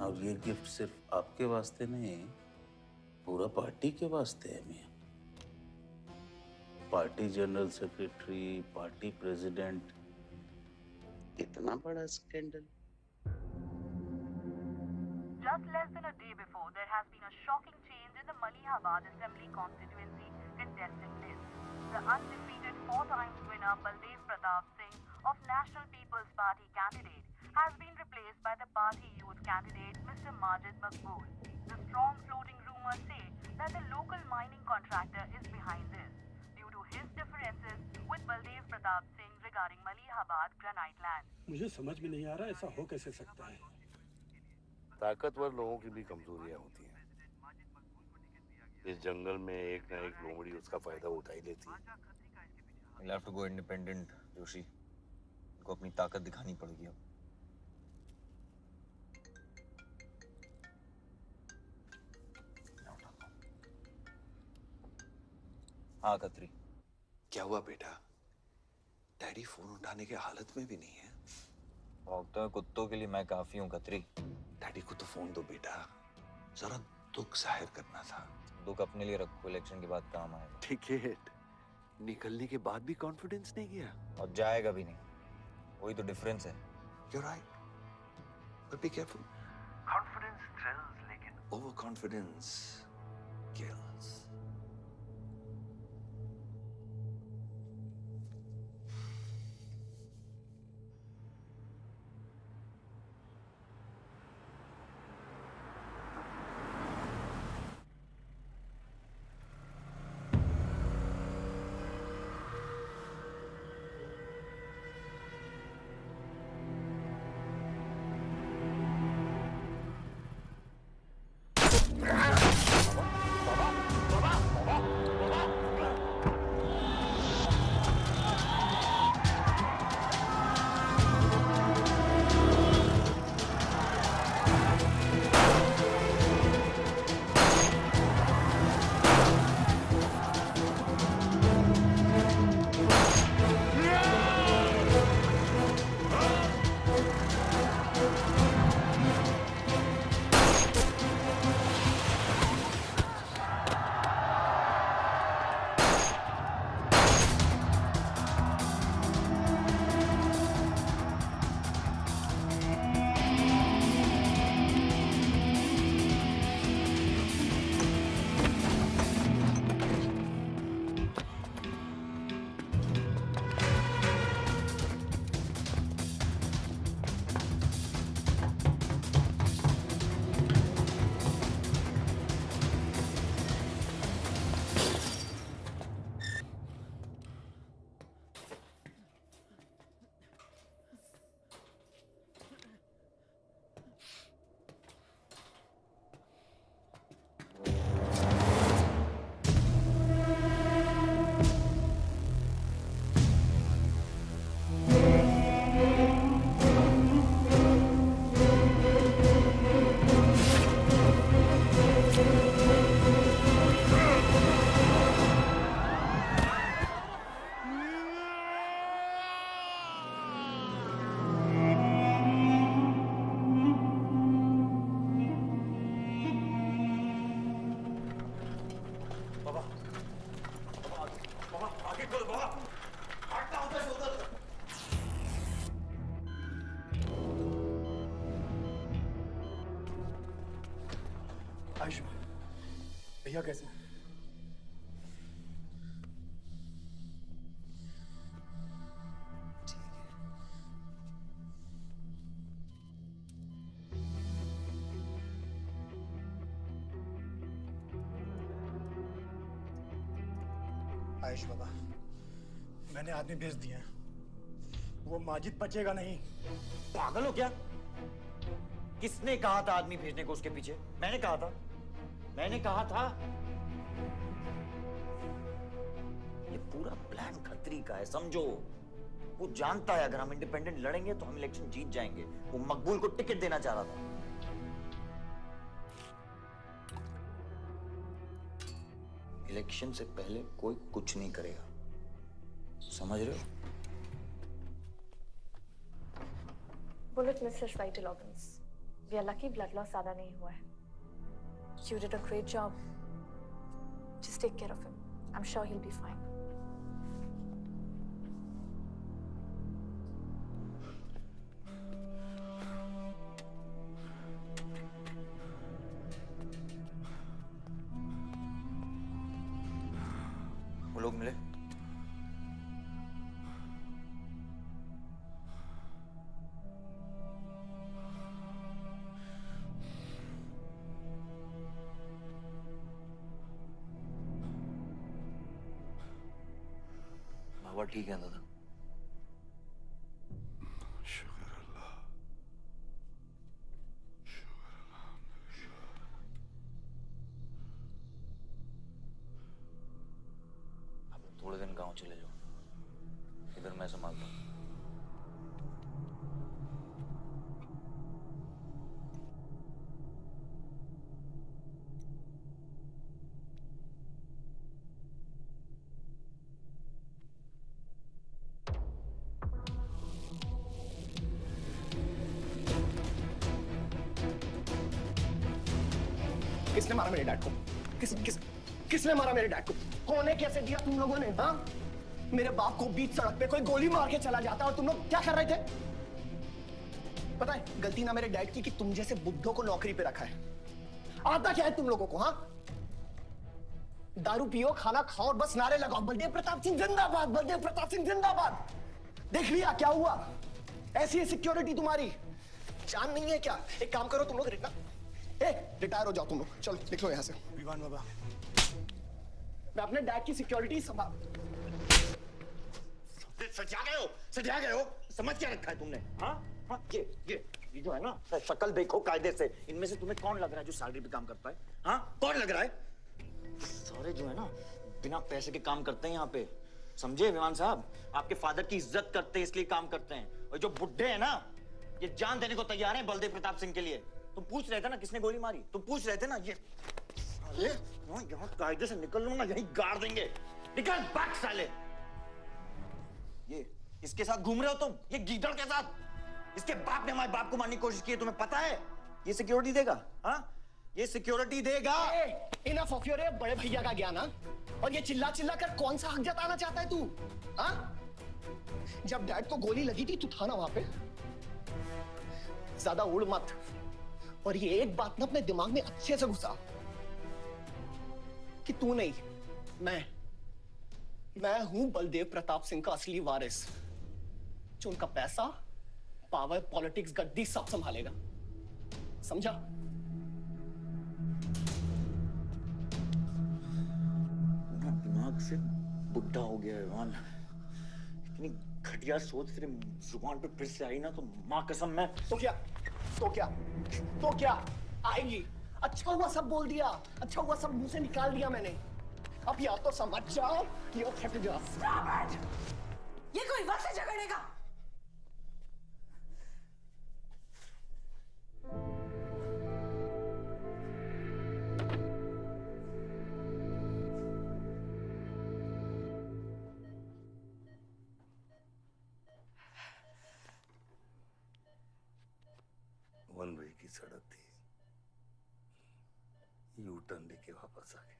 और ये गिफ्ट सिर्फ आपके वास्ते नहीं, पूरा पार्टी के वास्ते है मियां। Party general secretary, party president, इतना बड़ा scandal. Just less than a day before, there has been a shocking change in the Malihabad Assembly constituency contestant list. The undefeated 4 times winner Baldev Pratap Singh of National People's Party candidate has been replaced by the party youth candidate Mr. Majid Maqbool. The strong floating rumors say that the local mining contractor is behind this due to his differences with Baldev Pratap Singh regarding Malihabad granite land. मुझे समझ में नहीं आ रहा ऐसा हो कैसे सकता है। ताकतवर लोगों की भी कमजोरियां होती हैं। इस जंगल में एक ना एक लोमड़ी उसका फायदा उठा ही लेती है। You'll have to go independent, Joshi. इनको अपनी ताकत दिखानी पड़ेगी अब। हाँ खत्री। क्या हुआ बेटा? डैडी फोन उठाने के हालत में भी नहीं है। भौंकते हुए कुत्तों के लिए मैं काफी हूँ खत्री। डैडी को तो फोन दो बेटा, जरा दुख जाहिर करना था। दुख अपने लिए रखो, इलेक्शन के बाद काम आएगा। टिकट निकलने के बाद भी कॉन्फिडेंस नहीं गया और जाएगा भी नहीं, वही तो डिफरेंस है। You're right, but be careful. Confidence thrills, लेकिन overconfidence kills. आयुष, भैया कैसे हैं? आयुष बाबा, मैंने आदमी भेज दिए हैं। वो माजिद बचेगा नहीं। पागल हो क्या? किसने कहा था आदमी भेजने को उसके पीछे? मैंने कहा था। ये पूरा प्लान खत्री का है, समझो। वो जानता है अगर हम इंडिपेंडेंट लड़ेंगे तो हम इलेक्शन जीत जाएंगे। वो मकबूल को टिकट देना चाह रहा था। इलेक्शन से पहले कोई कुछ नहीं करेगा, समझ रहे हो? Bullet missed his vital organs. We are lucky blood loss ज़्यादा नहीं हुआ है. You did a great job. Just take care of him. I'm sure he'll be fine. वो लोग मिले? बाबा ठीक है दादा? थोड़े दिन गांव चले जाओ, इधर मैं संभालता हूँ। किसने मारा मेरे डैड को? किसने मारा मेरे डैड को? होने कैसे दिया तुम लोगों ने? हाँ, मेरे बाप को बीच सड़क पे कोई गोली मार के चला जाता और तुम लोग क्या कर रहे थे? पता है गलती ना मेरे डैड की कि तुम जैसे बुड्ढों को नौकरी पे रखा है। आता क्या है तुम लोगों को? हाँ, दारू पियो, खाना खाओ और बस नारे लगाओ, बलदेव प्रताप सिंह जिंदाबाद, बलदेव प्रताप सिंह जिंदाबाद। देख लिया क्या हुआ? ऐसी है सिक्योरिटी तुम्हारी। जान नहीं है क्या? एक काम करो तुम लोग, रिटायर हो जाओ तुम लोग। चलो निकलो यहाँ से। विवान बाबा, मैं अपने डैड की सिक्योरिटी संभाल। सजा गए हो। समझ क्या रखा है तुमने? हाँ हाँ, ये जो है ना, शक्ल देखो कायदे से। इनमें से तुम्हें कौन लग रहा है जो सैलरी पे काम करता है? हाँ, कौन लग रहा है? सारे जो है ना बिना पैसे के काम करते हैं यहाँ पे, समझे विमान साहब? आपके फादर की इज्जत करते हैं इसलिए काम करते हैं। और जो बुड्ढे हैं ना, ये जान देने को तैयार हैं बलदेव प्रताप सिंह के लिए। तुम पूछ रहे थे ना किसने गोली मारी? तुम पूछ रहे थे ना? ये साले यहाँ कायदे से निकल लूंगा, यहीं गाड़ देंगे। निकल भाग साले। ये इसके साथ घूम रहे हो तुम, ये गीदड़ के साथ। इसके बाप ने हमारे बाप को मारने की कोशिश की है, तुम्हें पता है? ये सिक्योरिटी देगा? हाँ, ये सिक्योरिटी देगा। इनफ ऑफ योर बड़े भैया का ज्ञान। और ये चिल्ला चिल्ला कर कौन सा हक जताना चाहता है तू? हाँ, जब डैड को गोली लगी थी तू था ना वहां पे? ज्यादा उड़ मत। और ये एक बात ना अपने दिमाग में अच्छे से घुसा कि तू नहीं, मैं हूं बलदेव प्रताप सिंह का असली वारिस, जो उनका पैसा, पावर, पॉलिटिक्स, गद्दी सब संभालेगा। समझा? दिमाग से बुढ़ा हो गया है विमान। इतनी घटिया सोच तेरे जुबान पे फिर से आई ना तो मां कसम मैं तो क्या आएगी? अच्छा हुआ सब बोल दिया, अच्छा हुआ सब मुंह से निकाल दिया मैंने। अब या तो समझ जाओ या फट जाओ। ये कोई वक्त है झगड़ने का? वन वे की सड़क थी, यू टर्न लेके वापस आ गए।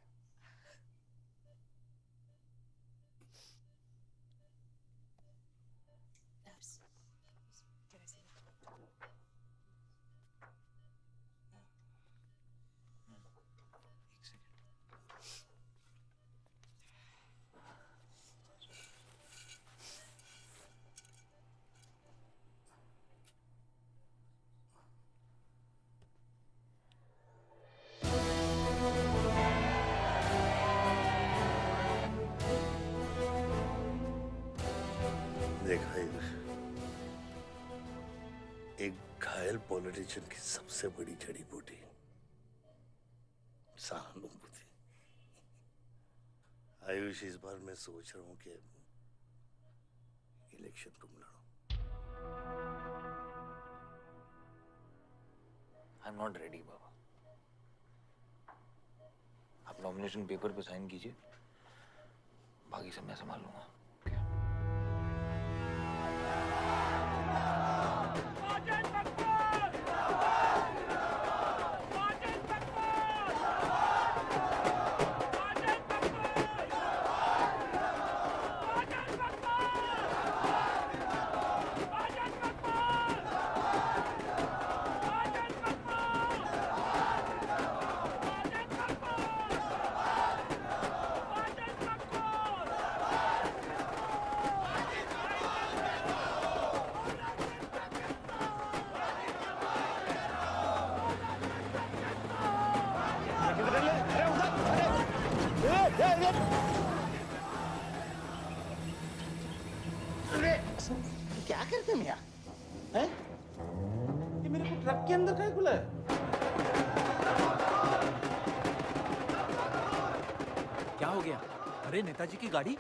एक घायल पॉलिटिशियन की सबसे बड़ी जड़ी बूटी सहानुभूति। आयुष, इस बार मैं सोच रहा हूं कि इलेक्शन तुम लड़ो। आई एम नॉट रेडी बाबा। आप नॉमिनेशन पेपर पे साइन कीजिए, बाकी सब मैं संभाल लूंगा। क्या करते मियां? हैं? ये मेरे को ट्रक के अंदर कहीं खुला है? क्या हो गया? अरे नेताजी की गाड़ी।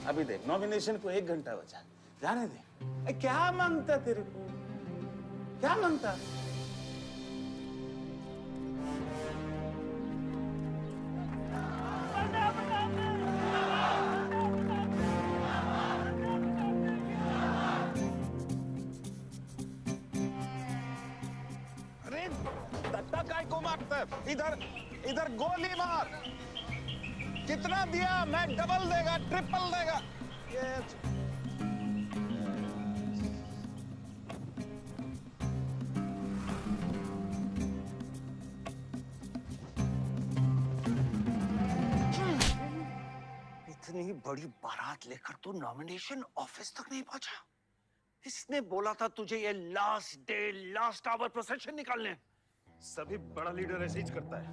अभी देख, नॉमिनेशन को 1 घंटा बचा, जाने दे। क्या मांगता तेरे को? क्या मांगता? अरे दत्ता काय को मारता है? इधर इधर गोली मार। कितना दिया? मैं डबल देगा, ट्रिपल देगा। ये इतनी बड़ी बारात लेकर तू नॉमिनेशन ऑफिस तक नहीं पहुंचा। इसने बोला था तुझे ये last day last hour procession निकालने। सभी बड़ा लीडर ऐसे ही करता है।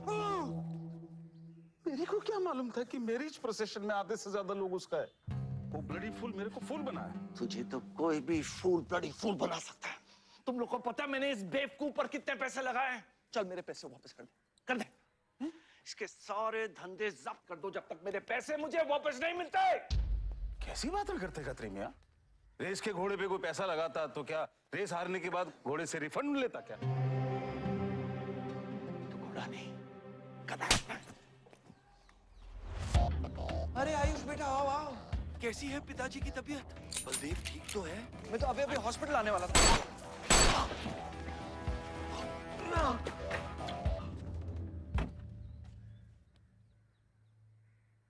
मेरे को क्या मालूम था कि मैरिज प्रोसेशन में आधे से ज्यादा लोग उसका है। वो ब्लडी फूल मेरे को फूल बना है। तुझे तो कोई भी फूल ब्लडी फूल बना सकता है। तुम लोग को पता है मैंने इस बेवकूफ पर कितने पैसे लगाए हैं? चल मेरे पैसे वापस कर दे, कर दे। इसके सारे धंधे जब्त कर दो जब तक मेरे पैसे मुझे वापस नहीं मिलते। कैसी बातें करते खत्री मियां? रेस के घोड़े पे कोई पैसा लगाता तो क्या रेस हारने के बाद घोड़े से रिफंड लेता क्या? तो घोड़ा नहीं, गधा। अरे आयुष बेटा आओ आओ। कैसी है पिताजी की तबीयत? बलदेव ठीक तो है? मैं तो अभी अभी हॉस्पिटल आने वाला था।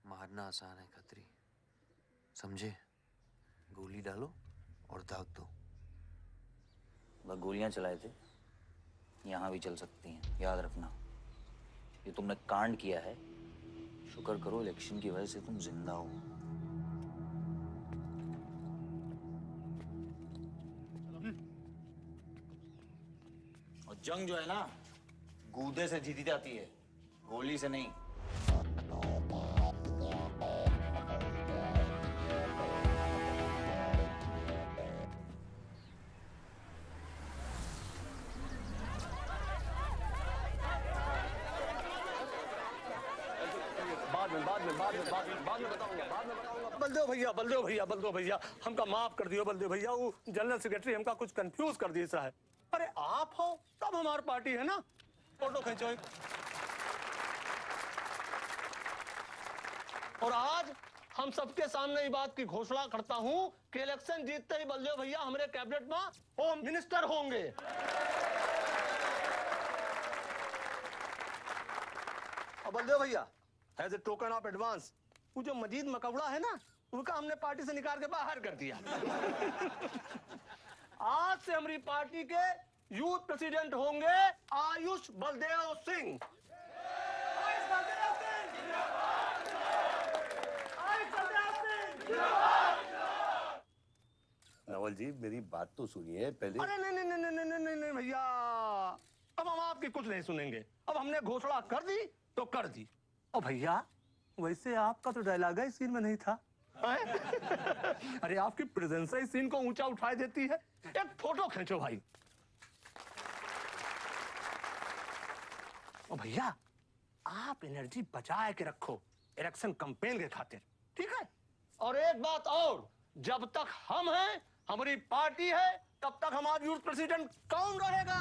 मारना आसान है खत्री, समझे? गोली डालो और दाग दो। वह गोलियां चलाए थे, यहां भी चल सकती हैं, याद रखना। ये तुमने कांड किया है, शुक्र करो इलेक्शन की वजह से तुम जिंदा हो। और जंग जो है ना, गूदे से जीती जाती है, गोली से नहीं। बाद में बताऊंगा। बलदेव भैया हमका माफ कर दियो। बलदेव भैया वो जनरल सेक्रेटरी हमका कुछ कंफ्यूज कर दिया है। अरे आप हो तब हमारी पार्टी है ना। फोटो खींचो। और आज हम सबके सामने ये बात की घोषणा करता हूं कि इलेक्शन जीतते ही बलदेव भैया हमारे कैबिनेट में होम मिनिस्टर होंगे। और बलदेव भैया as a token of advance वो जो मजीद मकबड़ा है ना, उनका हमने पार्टी से निकाल के बाहर कर दिया। आज से हमारी पार्टी के यूथ प्रेसिडेंट होंगे आयुष बलदेव सिंह। नावल जी, मेरी बात तो सुनिए पहले। अरे नहीं नहीं नहीं नहीं नहीं नहीं नहीं भैया, अब हम आपकी कुछ नहीं सुनेंगे। अब हमने घोषणा कर दी तो कर दी। और भैया वैसे आपका तो डायलॉग इस सीन में नहीं था। अरे आपकी प्रेजेंस इस सीन को ऊंचा उठा देती है। एक फोटो खींचो भाई। और भैया आप एनर्जी बचा के रखो इलेक्शन कैंपेन के खातिर, ठीक है? और एक बात और, जब तक हम हैं, हमारी पार्टी है, तब तक हमारा यूथ प्रेसिडेंट कौन रहेगा?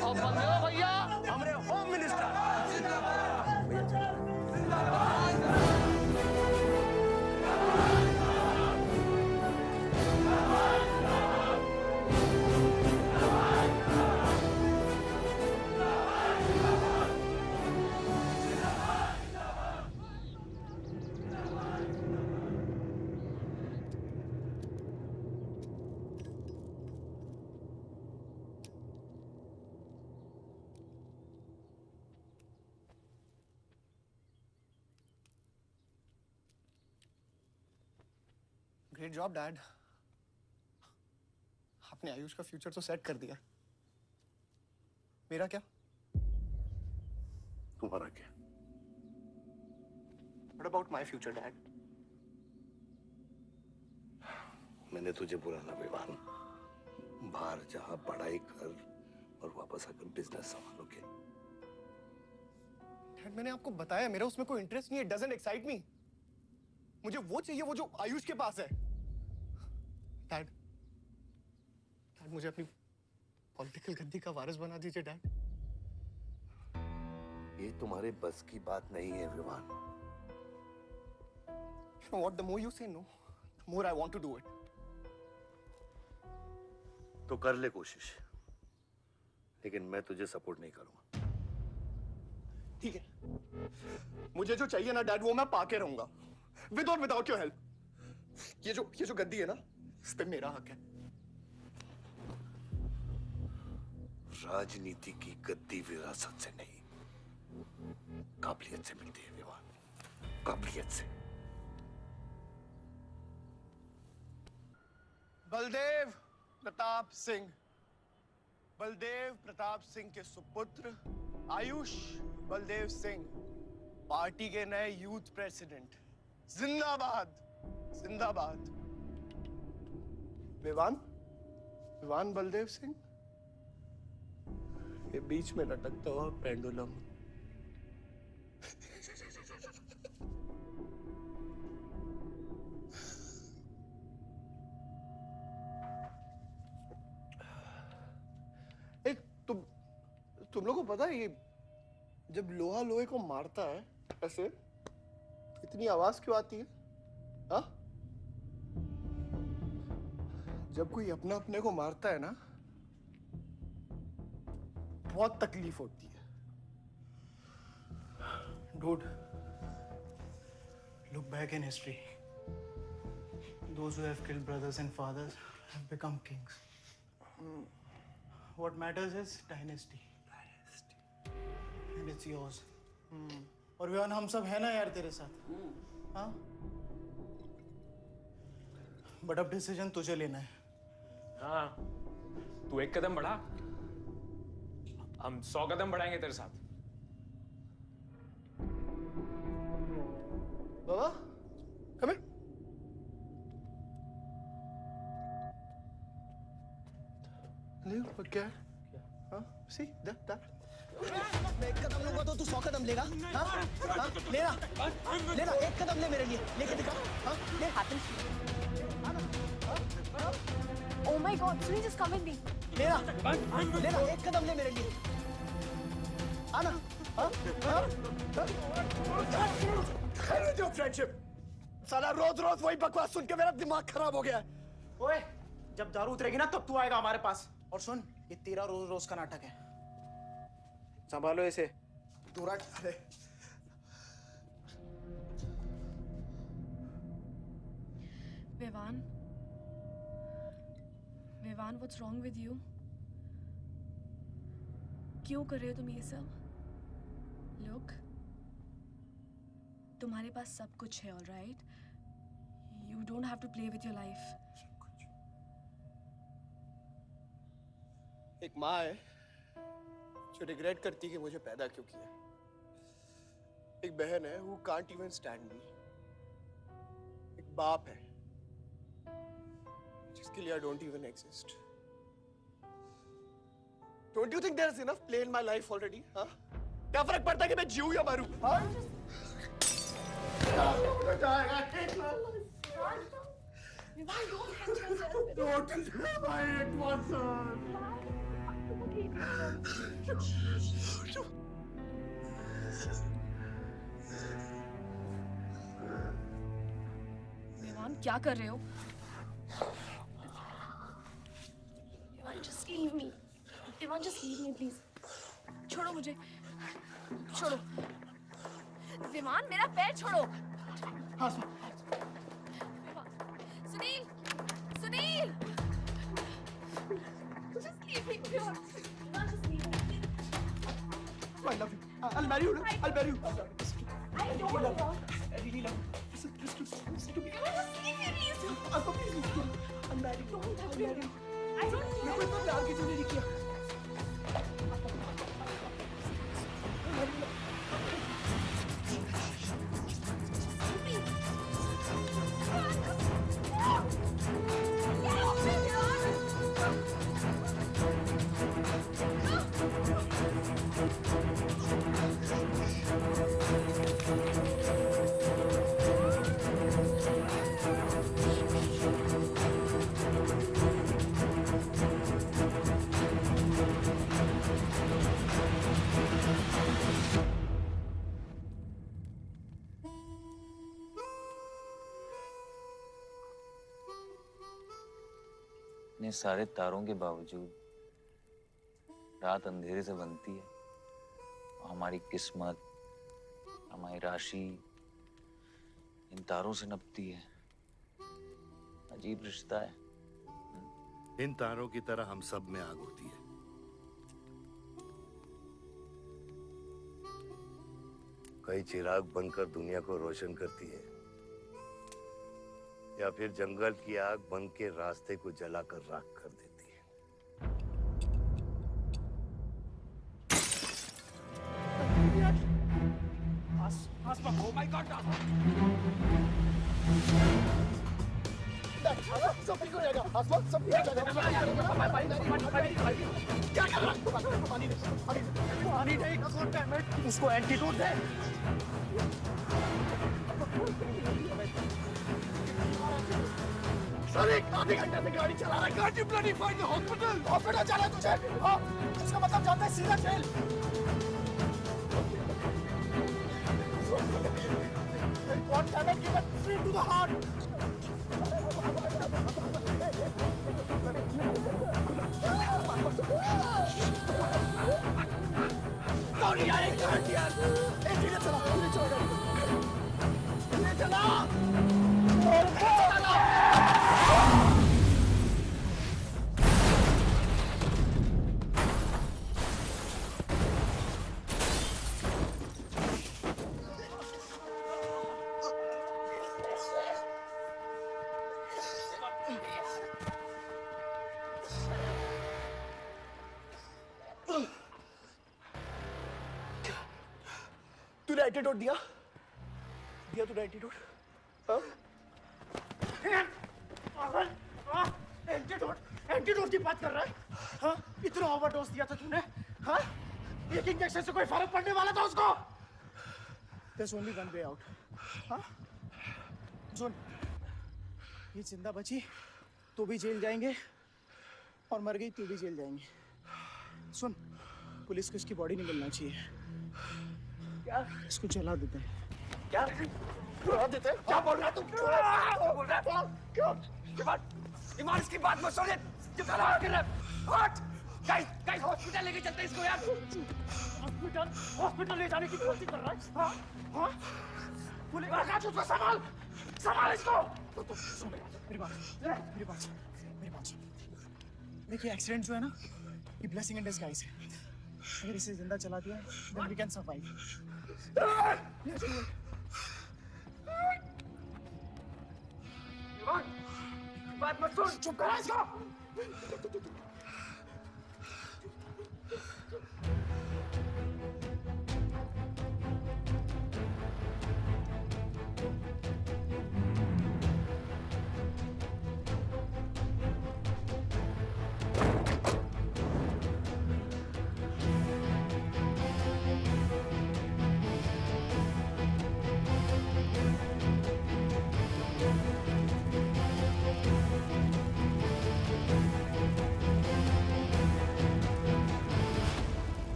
और बंदे हो भैया हमारे home minister. Great job dad. आपने आयुष का फ्यूचर तो सेट कर दिया। मेरा क्या? तुम्हारा क्या? What about my future, Dad? मैंने तुझे बुलाना विवान, बाहर जहां पढ़ाई कर और वापस आकर बिजनेस संभालोगे। डैड मैंने आपको बताया मेरा उसमें कोई इंटरेस्ट नहीं है। Doesn't excite me. मुझे वो चाहिए वो जो आयुष के पास है। डैड डैड मुझे अपनी पॉलिटिकल गद्दी का वारिस बना दीजिए डैड। ये तुम्हारे बस की बात नहीं है Vivaan. You know what? The more you say no, the more I want to do it. तो कर ले कोशिश, लेकिन मैं तुझे सपोर्ट नहीं करूंगा। ठीक है, मुझे जो चाहिए ना डैड वो मैं पाके रहूंगा, विद और विदाउट योर हेल्प। ये जो गद्दी है ना, इस पे मेरा हक है। राजनीति की गद्दी विरासत से नहीं, काबिलियत से मिलती है विवान, काबिलियत से। बलदेव प्रताप सिंह, बलदेव प्रताप सिंह के सुपुत्र आयुष बलदेव सिंह, पार्टी के नए यूथ प्रेसिडेंट। जिंदाबाद जिंदाबाद। विवान बलदेव सिंह, ये बीच में लटकता हुआ पेंडुलम। तुम लोगों को पता है ये जब लोहा लोहे को मारता है ऐसे, इतनी आवाज क्यों आती है? हाँ? जब कोई अपना अपने को मारता है ना, बहुत तकलीफ होती है। Dude, look back in history. Those who have killed brothers and fathers have become kings. What matters is dynasty. And it's yours. और विवान हम सब है ना यार तेरे साथ, हाँ? बट अब डिसीजन तुझे लेना है। हाँ, तू एक कदम बढ़ा, हम 100 कदम बढ़ाएंगे तेरे साथ। बाबा, come here. ले, क्या है? हाँ, see, that. मैं एक कदम लूंगा तो तू 100 कदम लेगा? हाँ? हाँ? लेना, एक कदम ले मेरे लिए, लेके दिखा। हाँ? ले हाथ में। Oh my God, Sunny, just come with me. लेना, एक कदम ले मेरे लिए। आना, हाँ? खैर जो फ्रेंडशिप, साला रोज वही बकवास सुन के मेरा दिमाग खराब हो गया है। ओए, जब दारू उतरेगी ना तब तू आएगा हमारे पास। और सुन, ये तेरा रोज का नाटक है, संभालो इसे। दूरा अरे Vivaan, what's wrong with you? क्यों कर रहे हो तुम ये सब? Look, तुम्हारे पास सब कुछ है, all right? don't have to play with your life. एक माँ है जो रिग्रेट करती है कि मुझे पैदा क्यों किया। एक बहन है who can't even stand me. एक बाप है जिसके लिए I don't even exist. Don't you think there's enough play in my life already? हाँ? क्या फर्क पड़ता है कि मैं जीऊँ या मरूँ? हाँ? Don't I hate one son. Vivaan क्या कर रहे हो? Vivaan just leave me. Vivaan just leave me please. छोड़ो मुझे. छोड़ो. विवान मेरा पैर छोड़ो. हाँ Sunil. Sunil. Just leave me. Vivan just leave me. I love you. I'll marry you. I'll marry you. I don't love you. I really love you. Listen to me. Vivan just leave me please. I'll please listen to me. I'll marry you. I'll marry you. I don't care. मैं कोई इतना प्यार किसी ने नहीं किया. इतने सारे तारों के बावजूद रात अंधेरे से बनती है। हमारी किस्मत, हमारी राशि इन तारों से नपती है। अजीब रिश्ता है। इन तारों की तरह हम सब में आग होती है। कई चिराग बनकर दुनिया को रोशन करती है, या फिर जंगल की आग बन के रास्ते को जलाकर राख कर देती है। Oh my God! सब ठीक हो जाएगा। आसमान सब ठीक हो जाएगा। क्या कर रहा है? पानी दे। पानी नहीं, उसको एंटीडोट दे। सर एक आधे घंटे से गाड़ी चला रहा है। Can't you bloody find the hospital? Hospital जाना है तुझे? हाँ, इसका मतलब जानता है सीधा jail. God damn it, give it straight to the heart. कौन यार एक यार धीरे चला धीरे चला तूने एंटीडोट दिया तूने एंटीडोट एंटीडोट की बात कर रहा है हाँ इतना ओवरडोज दिया था तूने हाँ एक इंजेक्शन से कोई फर्क पड़ने वाला था उसको There's only one way out हाँ सुन ये जिंदा बची तो भी जेल जाएंगे और मर गई तो भी जेल जाएंगे सुन पुलिस को इसकी बॉडी नहीं मिलना चाहिए क्या इसको जला देते हैं क्या जला देते हैं क्या बोल रहा है तुम क्यों बोल रहा है क्यों ईमान इसकी बात मत सुनिए क्या कर रहा है हट गाइस हॉस्पिटल लेके चलते हैं इसको यार हॉस्पिटल ले जाने की कोशिश कर रहा है हाँ हाँ पुलिस उसको संभाल इसको मेरी बात देखिए एक्सीडेंट जो है ना ये ब्लेसिंग इन डिस्गाइज है अगर इसे जिंदा चला दिया then we can survive बात मत सुन, चुप करा इसको।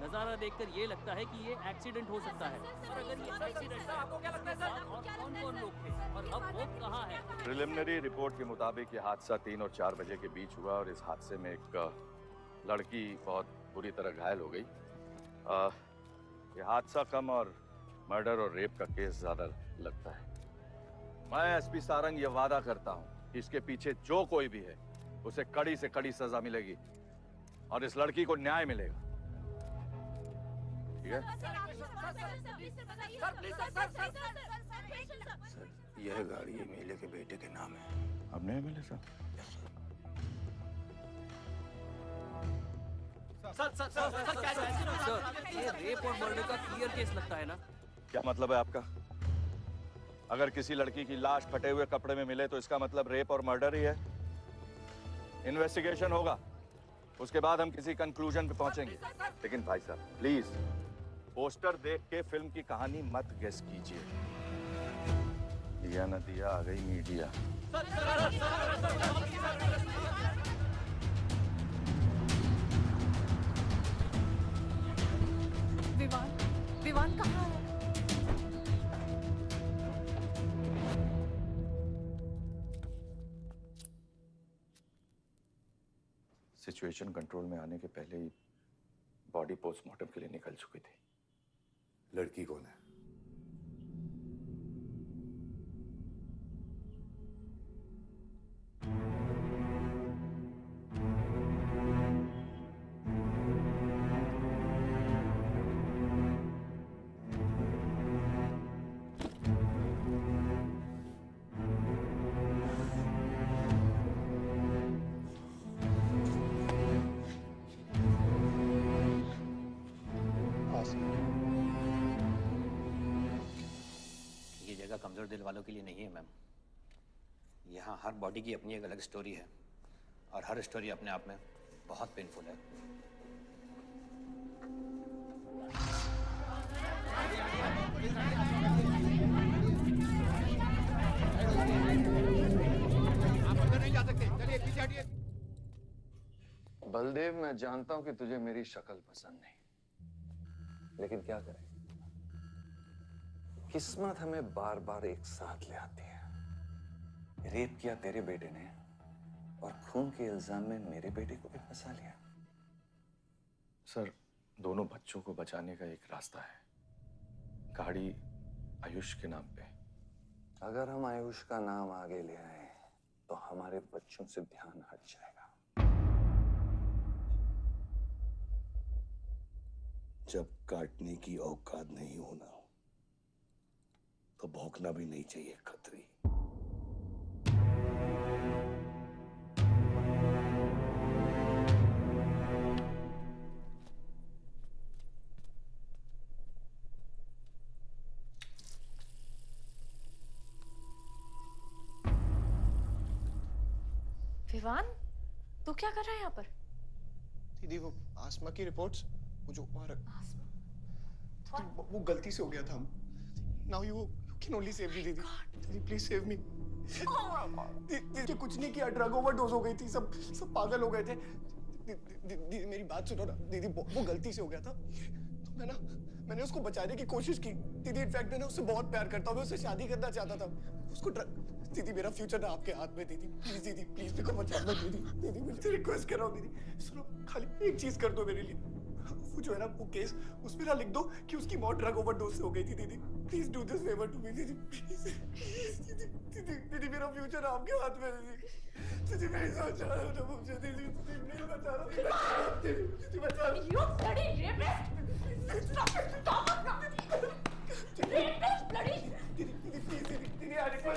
नजारा देखकर ये लगता है कि ये एक्सीडेंट हो सकता है। और अगर ये एक्सीडेंट था, आपको क्या लगता है सर? और कौन-कौन लोग थे और अब वो कहाँ है? प्रिलिमिनरी रिपोर्ट के मुताबिक ये हादसा 3 और 4 बजे के बीच हुआ और इस हादसे में एक लड़की बहुत बुरी तरह घायल हो गई। ये हादसा कम और मर्डर और रेप का केस ज्यादा लगता है। मैं एसपी सारंग ये वादा करता हूँ कि इसके पीछे जो कोई भी है उसे कड़ी से कड़ी सजा मिलेगी और इस लड़की को न्याय मिलेगा। ठीक है? सर, यह गाड़ी एमएलए के बेटे के नाम है। आपने एमएलए साहब? सर, ये रेप और मर्डर का क्लियर केस लगता है ना? क्या मतलब है आपका? अगर किसी लड़की की लाश फटे हुए कपड़े में मिले तो इसका मतलब रेप और मर्डर ही है। इन्वेस्टिगेशन होगा, उसके बाद हम किसी कंक्लूजन पे पहुंचेंगे। लेकिन भाई साहब प्लीज पोस्टर देख के फिल्म की कहानी मत गेस कीजिए। दिया न दिया, आ गई मीडिया। विवान कहाँ है? सिचुएशन कंट्रोल में आने के पहले ही बॉडी पोस्टमार्टम के लिए निकल चुकी थी। लड़की कौन है? कमजोर दिल वालों के लिए नहीं है मैम। यहाँ हर बॉडी की अपनी एक अलग स्टोरी है और हर स्टोरी अपने आप में बहुत पेनफुल है। आप अंदर नहीं जा सकते, चलिए पीछे हटिए। बलदेव, मैं जानता हूं कि तुझे मेरी शक्ल पसंद नहीं, लेकिन क्या करें, किस्मत हमें बार बार एक साथ ले आती है। रेप किया तेरे बेटे ने और खून के इल्जाम में मेरे बेटे को भी फंसा लिया। सर, दोनों बच्चों को बचाने का एक रास्ता है, गाड़ी आयुष के नाम पे। अगर हम आयुष का नाम आगे ले आए तो हमारे बच्चों से ध्यान हट जाएगा। जब काटने की औकात नहीं होना तो भौंकना भी नहीं चाहिए खतरी। विवान, तू क्या कर रहा है यहाँ पर? दीदी वो आसमा की रिपोर्ट्स, वो जो वहाँ वो गलती से हो गया था। Now you can only save me, दीदी। दीदी please save me। दीदी कुछ नहीं किया, ड्रग ओवरडोज हो गई थी, सब पागल हो गए थे। दीदी मेरी बात सुनो ना, दीदी वो गलती से हो गया था, तो मैंने उसको बचाने की कोशिश की। दीदी इनफैक्ट मैं उससे बहुत प्यार करता हूँ, मैं उससे शादी करना चाहता था। उसको दीदी मेरा फ्यूचर ना आपके हाथ में। दीदी प्लीज मेरे को बचा लो दीदी। दीदी मुझे रिक्वेस्ट कर रहा हूँ दीदी, सुनो खाली एक चीज कर दो मेरे लिए। वो जो है ना वो केस, उसमें ना लिख दो कि उसकी मौत ड्रग ओवरडोज से हो गई थी। दीदी please do this favour to me दीदी, प्लीज। मेरा फ्यूचर आपके हाथ में है। तुझे नहीं सोच रहा हूँ ना मुझे दीदी, तुझे नहीं बचा रहा, तुझे बचा रहा। You bloody rapist! Stop it! Stop it! Rapist, bloody! दीदी आने को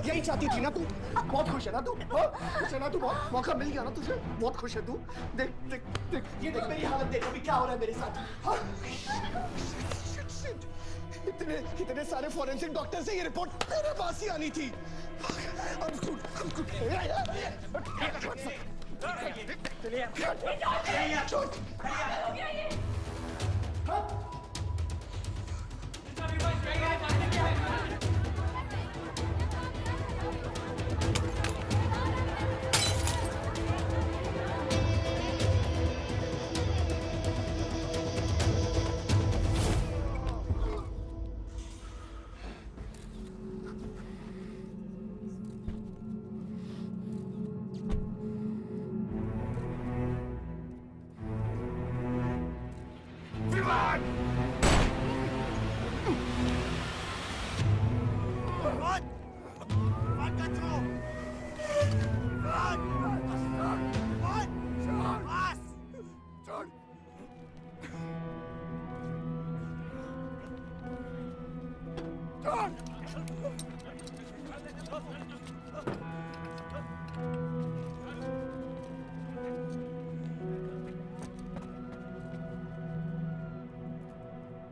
यही चाहती थी ना तू? बहुत खुश है ना तू? खुश है ना तू? बहुत मौका मिल गया ना तुझे? बहुत खुश है तू? देख देख देख, ये देख मेरी हालत देख अभी क्या हो रहा है मेरे साथ। इतने सारे फॉरेंसिक डॉक्टर से ये रिपोर्ट मेरे पास ही आनी थी।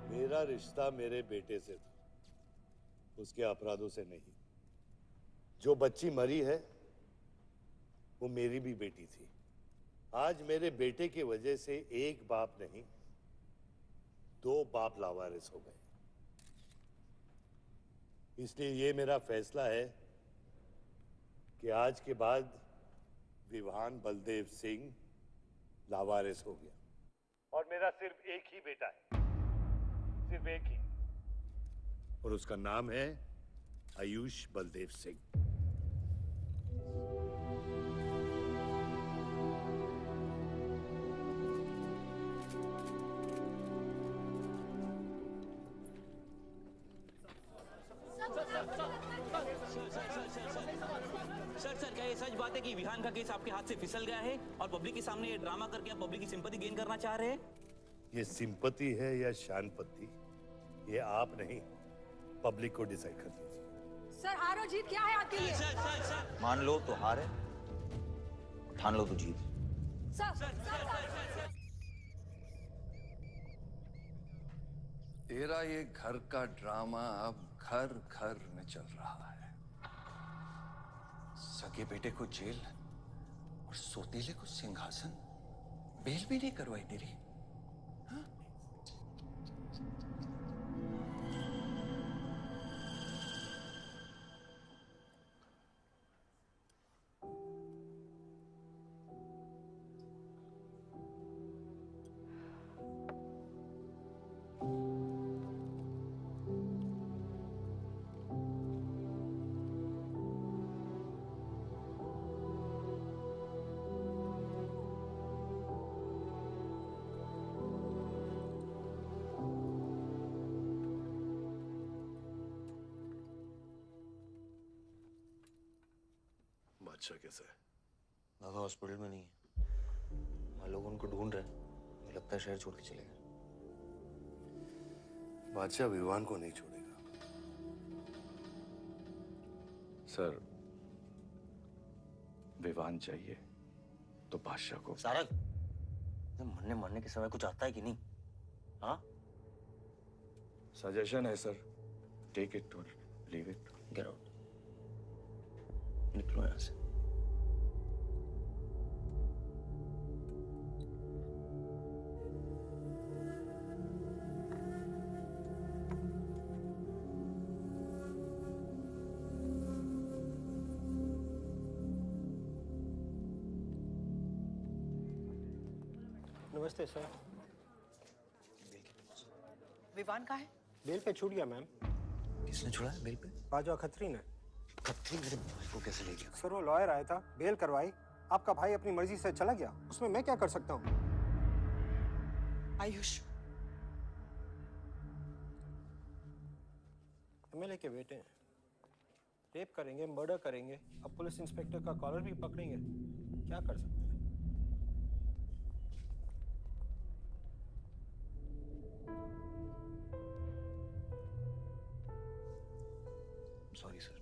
मेरा रिश्ता मेरे बेटे से था, उसके अपराधों से नहीं। जो बच्ची मरी है वो मेरी भी बेटी थी। आज मेरे बेटे की वजह से एक बाप नहीं, दो बाप लावारिस हो गए। इसलिए ये मेरा फैसला है कि आज के बाद विवान बलदेव सिंह लावारिस हो गया और मेरा सिर्फ एक ही बेटा है, सिर्फ एक ही, और उसका नाम है आयुष बलदेव सिंह। सर क्या ये सच बात है कि विहान का केस आपके हाथ से फिसल गया है और पब्लिक के सामने ये ड्रामा करके आप पब्लिक की सिंपैथी गेन करना चाह रहे हैं? ये सिंपैथी है या शानपत्ती, ये आप नहीं, पब्लिक को डिसाइड कर दीजिए। सर हार और जीत क्या है आपके लिए? मान लो तो हार है, ठान लो तो जीत। तेरा ये घर का ड्रामा अब घर घर में चल रहा है। सगे बेटे को जेल और सोतीले को सिंहासन, बेल भी नहीं करवाई तेरी। बादशाह कैसा है? बाबा हॉस्पिटल में नहीं है। हम लोग उनको ढूंढ रहे हैं। मुझे लगता है शहर छोड़ के चले गए। बादशाह विवान को नहीं छोड़ेगा। सर, विवान चाहिए तो बादशाह को। सारंग, मरने मरने के समय कुछ आता है कि नहीं? हाँ? सजेशन है सर, टेक इट और लीव इट। गेट आउट, निकलो यहाँ से। नमस्ते सर। विवान कहाँ है? बेल पे छूट गया मैम। किसने छुड़ा है बेल पे? बाजवा खत्री ने। खत्री मेरे भाई को कैसे ले गया? सर वो लॉयर आया था, बेल करवाई, आपका भाई अपनी मर्जी से चला गया, उसमें मैं क्या कर सकता हूँ? आयुष, एमएलए के बेटे हैं, रेप करेंगे, मर्डर करेंगे, अब पुलिस इंस्पेक्टर का कॉलर भी पकड़ेंगे, क्या कर सकते हैं? Sorry sir.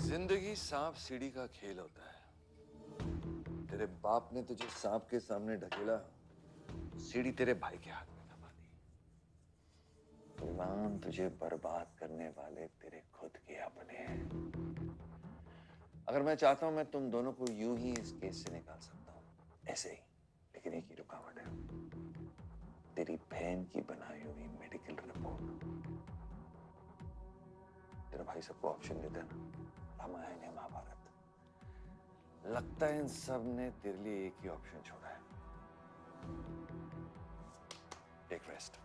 जिंदगी सांप सीढ़ी का खेल होता है। तेरे बाप ने तुझे सांप के सामने ढकेला, सीढ़ी तेरे भाई के हाथ में दबा दी। विवान, तुझे बर्बाद करने वाले तेरे खुद के अपने हैं। अगर मैं चाहता हूं, मैं तुम दोनों को यूं ही इस केस से निकाल सकता हूं, ऐसे ही। लेकिन एक ही रुकावट है, तेरी बहन की बनाई हुई मेडिकल रिपोर्ट। तेरा भाई सबको ऑप्शन देता है ना, रामायण या महाभारत। लगता है इन सब ने तेरे लिए एक ही ऑप्शन छोड़ा है, take rest.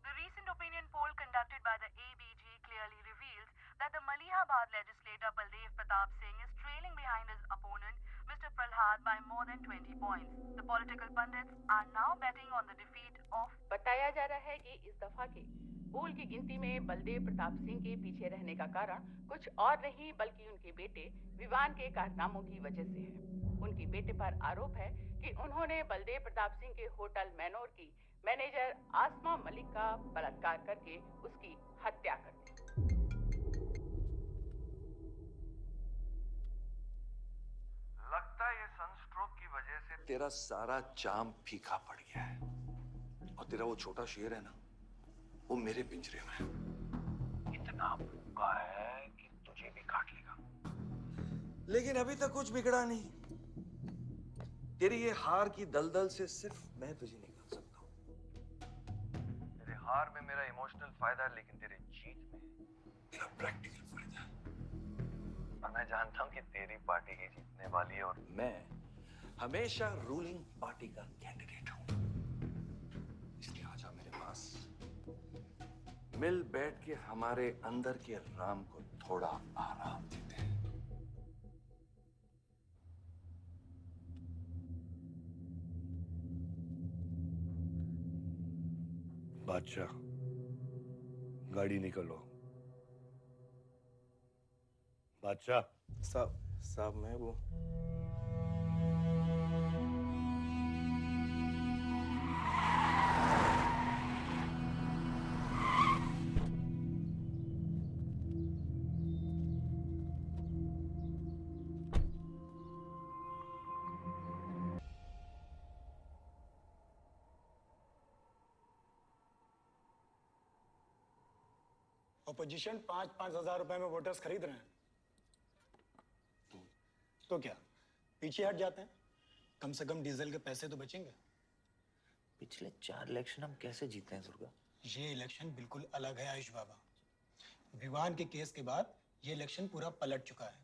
The recent opinion poll conducted by the ABG clearly reveals that the Malihabad legislator Baldev Pratap Singh is trailing behind his opponent, Mr. Prahlad, by more than 20 points. The political pundits are now betting on the defeat of. बताया जा रहा है कि इस दफा के पोल की गिनती में बलदेव प्रताप सिंह के पीछे रहने का कारण कुछ और नहीं बल्कि उनके बेटे विवान के कारनामों की वजह से है। उनके बेटे पर आरोप है कि उन्होंने बलदेव प्रताप सिंह के होटल मैनोर की मैनेजर आसमा मलिक का बलात्कार करके उसकी हत्या कर दी। लगता है ये सनस्ट्रोक की वजह से तेरा सारा चाम फीका पड़ गया है, और तेरा वो छोटा शेर है ना, वो मेरे पिंजरे में है। इतना भूखा है कि तुझे भी काट लेगा। लेकिन अभी तक कुछ बिगड़ा नहीं। तेरी ये हार की दलदल से सिर्फ मैं तुझे निकाल सकता हूँ। तेरे हार में मेरा इमोशनल फायदा है, लेकिन तेरे जीत में मेरा प्रैक्टिकल फायदा है। और मैं जानता हूँ कि तेरी पार्टी ही जीतने वाली है, और मैं हमेशा रूलिंग पार्टी का कैंडिडेट हूँ। इसलिए आजा मेरे पास, मिल बैठ के हमारे अंदर के राम को थोड़ा आराम देते हैं। बादशाह, गाड़ी निकलो। बादशाह साहब मैं वो अपोजिशन 5-5 हजार रुपए में वोटर्स खरीद रहे हैं, तो क्या पीछे हट जाते हैं? कम से कम डीजल के पैसे तो बचेंगे। पिछले 4 इलेक्शन हम कैसे जीते हैं दुर्गा? ये इलेक्शन बिल्कुल अलग है आयुष बाबा। विवान के केस के बाद ये इलेक्शन पूरा पलट चुका है।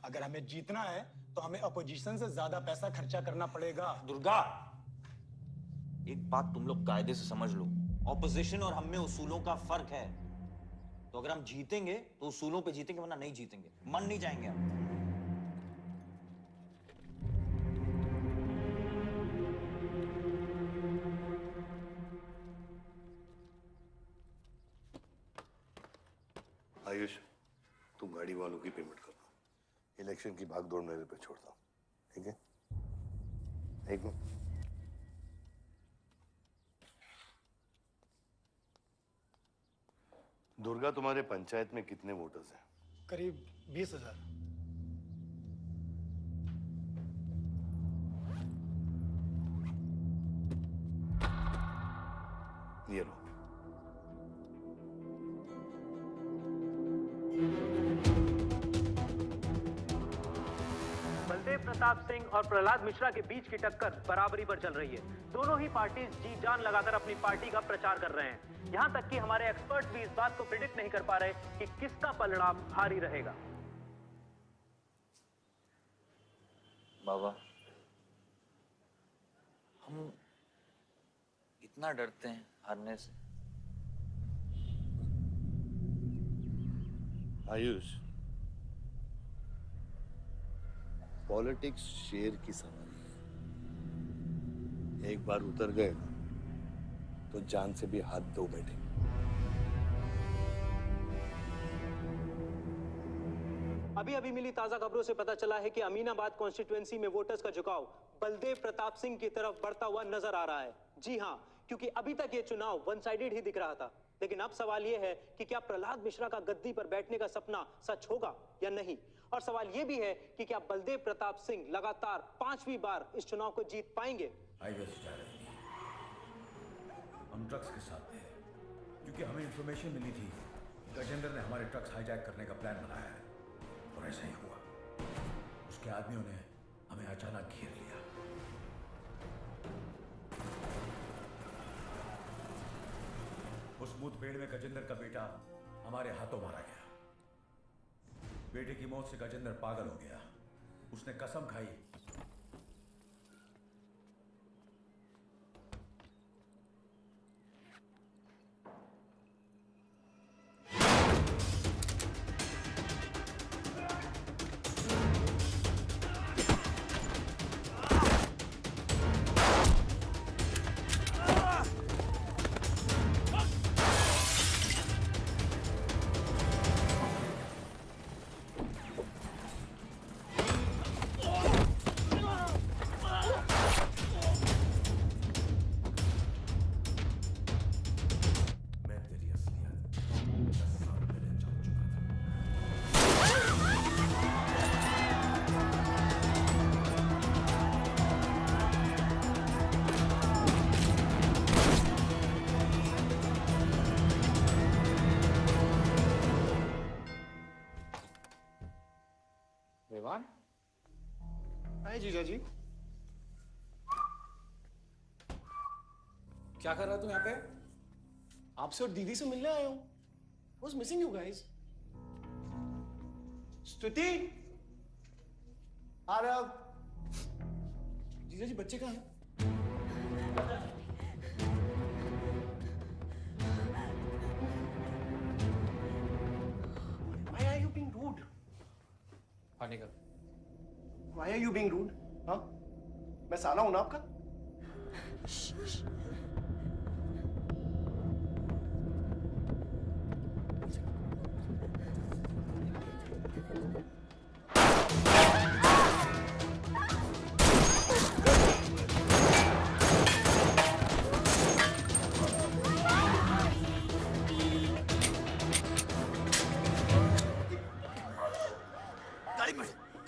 अगर हमें जीतना है तो हमें अपोजिशन से ज्यादा पैसा खर्चा करना पड़ेगा। दुर्गा, एक बात तुम लोग कायदे से समझ लो, ऑपोजिशन और हम में उसूलों का फर्क है। तो अगर हम जीतेंगे तो उसूलों पे जीतेंगे, वरना नहीं जीतेंगे, मन नहीं जाएंगे हम। आयुष, तुम गाड़ी वालों की पेमेंट कर दो। इलेक्शन की भागदौड़ मेरे पे छोड़ता हूँ, ठीक है? एक मिनट। दुर्गा, तुम्हारे पंचायत में कितने वोटर्स हैं? करीब 20,000। ये लो। बलदेव प्रताप सिंह और प्रहलाद मिश्रा के बीच की टक्कर बराबरी पर चल रही है। दोनों ही पार्टी जी जान लगाकर अपनी पार्टी का प्रचार कर रहे हैं। यहां तक कि हमारे एक्सपर्ट भी इस बात को प्रिडिक्ट नहीं कर पा रहे कि किसका परिणाम भारी रहेगा। बाबा, हम इतना डरते हैं हारने से, आयुष, पॉलिटिक्स शेर की सवारी है। एक बार उतर गए तो जान से भी हाथ धो बैठे। अभी अभी मिली ताजा खबरों से पता चला है कि अमीनाबाद कॉन्स्टिट्यूएंसी में वोटर्स का झुकाव बलदेव प्रताप सिंह की तरफ बढ़ता हुआ नजर आ रहा है। जी हां, क्योंकि अभी तक ये चुनाव वन साइडेड ही दिख रहा था, लेकिन अब सवाल ये है कि क्या प्रहलाद मिश्रा का गद्दी पर बैठने का सपना सच होगा या नहीं। और सवाल ये भी है कि क्या बलदेव प्रताप सिंह लगातार 5वीं बार इस चुनाव को जीत पाएंगे। हम ट्रक्स के साथ थे क्योंकि हमें इंफॉर्मेशन मिली थी गजेंद्र ने हमारे ट्रक्स हाईजैक करने का प्लान बनाया है, और ऐसा ही हुआ। उसके आदमियों ने हमें अचानक घेर लिया। उस मुठभेड़ में गजेंद्र का बेटा हमारे हाथों मारा गया। बेटे की मौत से गजेंद्र पागल हो गया। उसने कसम खाई हाय जीजा जी। क्या कर रहा तू यहाँ पे? आपसे और दीदी से मिलने आया हूँ। Was missing you guys. स्तुति, आरव, जीजा जी बच्चे कहाँ हैं? Why are you being rude? बाहर निकल। Why are you being rude? हाँ? मैं साला हूं ना आपका?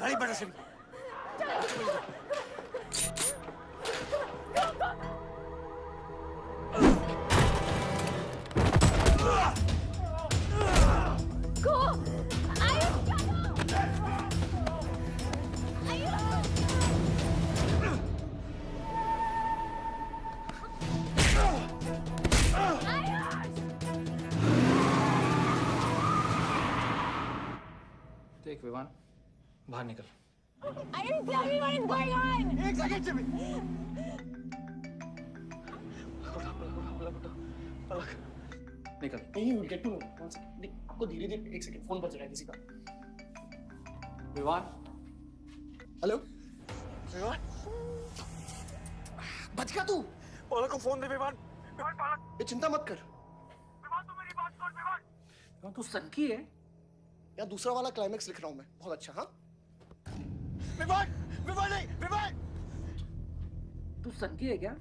गाड़ी बढ़ा से देख विवान, बाहर निकल। I didn't tell me what is going on. एक सेकंड से भी। निकल। नहीं, you'll get to know. One second. नहीं, आपको धीरे-धीरे एक सेकंड फोन बज रहा है किसी का। विवान। हेलो। विवान। बच गया तू। पलक को फोन दे विवान। विवान पलक। ये चिंता मत कर। विवान तू मेरी बात सुन विवान। विवान तू सनकी है? यार दूसरा वाला क्लाइमेक्स लिख रहा हूँ मैं। बहुत अच्छा हाँ? विवान, विवान नहीं, विवान। तू सनकी है क्या?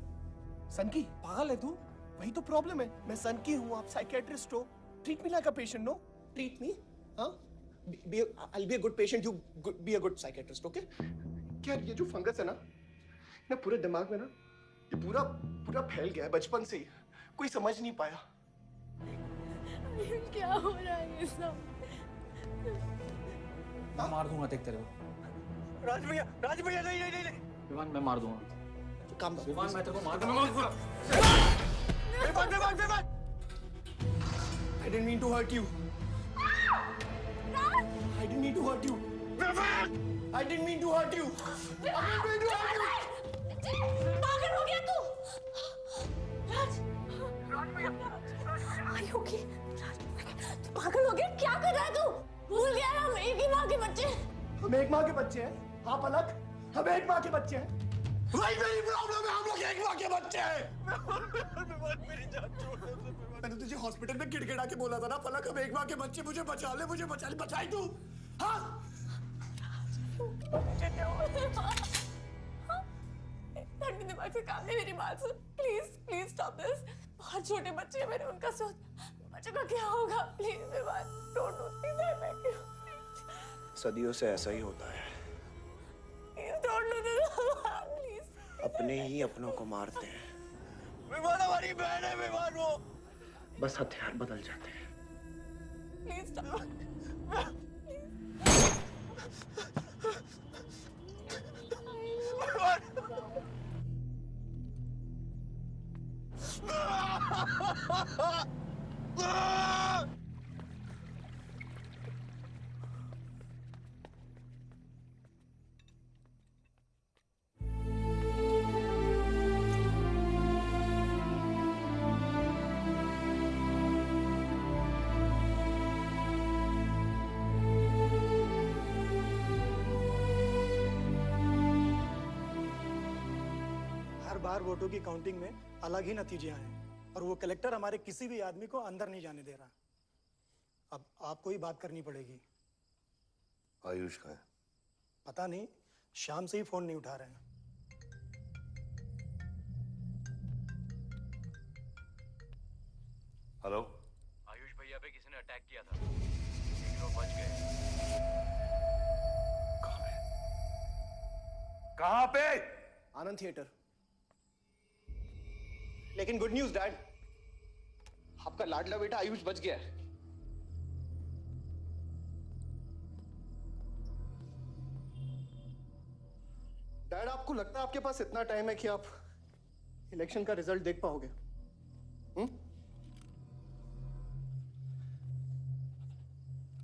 सनकी? पागल है तू? वही तो प्रॉब्लम है। मैं सनकी हूँ, आप साइकियाट्रिस्ट हो। Treat me like a patient, no? Treat me, हाँ? I'll be a good patient, you be a good psychiatrist, okay? क्या ये जो फंगस है ना पूरे दिमाग में ना, ये पूरा फैल गया है बचपन से ही। कोई समझ नहीं पाया। क्या हो रहा है ये सब? मैं मार दूंगा देख तेरे को। राज भैया नहीं। विवान मैं मार दूंगा। काम विवान मैं तेरे को मार दूंगा। Vivaan. I didn't mean to hurt you. I didn't mean to hurt you. I didn't mean to hurt you. पागल हो गया तू? राज भैया। Are you okay? तू पागल हो गया? क्या कर रहा है तू? माँ के बच्चे हैं। हम एक माँ के बच्चे हैं। हाँ पलक, हम एक माँ के बच्चे हैं। वही मेरी प्रॉब्लम है, हम लोग एक माँ के बच्चे हैं। मैंने तुझे हॉस्पिटल में गिड़गिड़ा के बोला था ना पलक, हम एक माँ के बच्चे, मुझे बचा ले, मुझे बचा ले, बचाई तू? हाँ? दिमाग से काम नहीं, मेरी बात सुन प्लीज, प्लीज स्टॉप दिस। बहुत छोटे बच्चे हैं मेरे, उनका सोच बच्चों का क्या होगा? प्लीज मेरी बात don't do please, I beg you. सदियों से ऐसा ही होता है, please don't do this please. अपने ही अपनों को मारते हैं। विमान हमारी बहन है, विमान वो। बस हथियार बदल जाते हैं। Please stop. बार वोटों की काउंटिंग में अलग ही नतीजे आए और वो कलेक्टर हमारे किसी भी आदमी को अंदर नहीं जाने दे रहा। अब आपको ही बात करनी पड़ेगी। आयुष का है? पता नहीं, शाम से ही फोन नहीं उठा रहे हैं। हेलो, आयुष भैया पे किसी ने अटैक किया था, लेकिन वो बच गए। कहां पे? आनंद थिएटर। लेकिन गुड न्यूज डैड, आपका लाडला बेटा आयुष बच गया है। डैड, आपको लगता है आपके पास इतना टाइम है कि आप इलेक्शन का रिजल्ट देख पाओगे?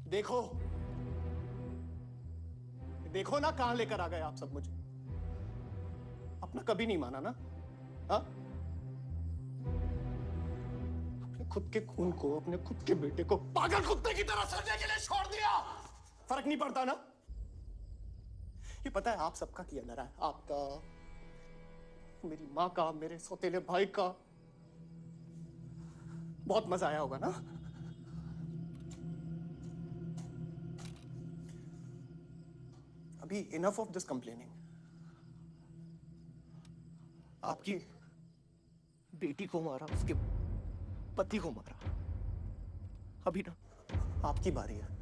देखो देखो ना, कहां लेकर आ गए आप सब मुझे। अपना कभी नहीं माना ना? हाँ, खुद के खून को, अपने खुद के बेटे को पागल कुत्ते की तरह सड़ने के लिए छोड़ दिया। फर्क नहीं पड़ता ना? ये पता है आप सबका किया जा रहा है, आपका, मेरी माँ का, मेरे सौतेले भाई का। बहुत मजा आया होगा ना? अभी इनफ ऑफ दिस कंप्लेनिंग। आपकी बेटी को मारा, उसके पति को मारा, अभी ना आपकी बारी है।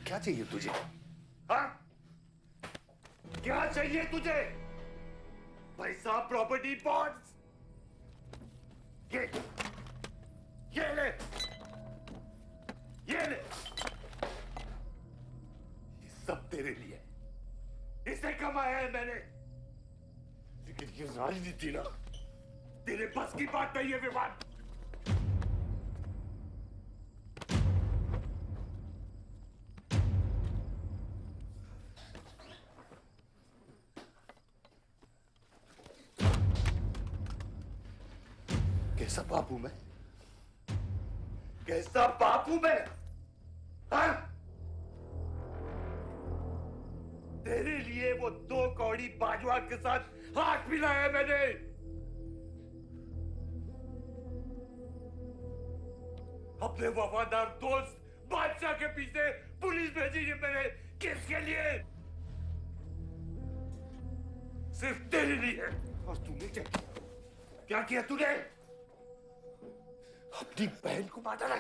क्या चाहिए तुझे? हाँ? क्या चाहिए तुझे? पैसा, प्रॉपर्टी, बॉन्ड्स? ये ले, ये ले। ये सब तेरे लिए, इसे कमाया है मैंने। लेकिन ये राजनीति ना, तेरे बस की बात नहीं है विवाद। कैसा बाप हूं मैं? कैसा बाप हूं मैं? हाँ? तेरे लिए वो 2 कौड़ी बाजवा के साथ हाथ मिलाया मैंने। अपने वफादार दोस्त बादशाह के पीछे पुलिस भेजी है मैंने। किसके लिए? सिर्फ तेरे लिए। और तूने क्या किया तूने? अपनी बहन को मारा ना।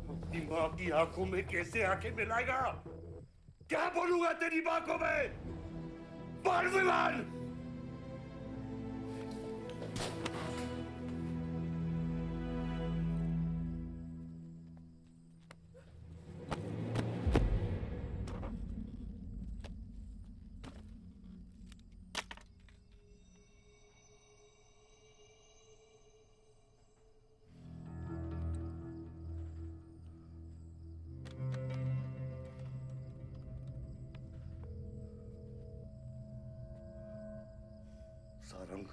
अपनी मां की आंखों में कैसे आंखें मिलाएगा? क्या बोलूंगा तेरी मां को मैं? बोल विमान। सारंग,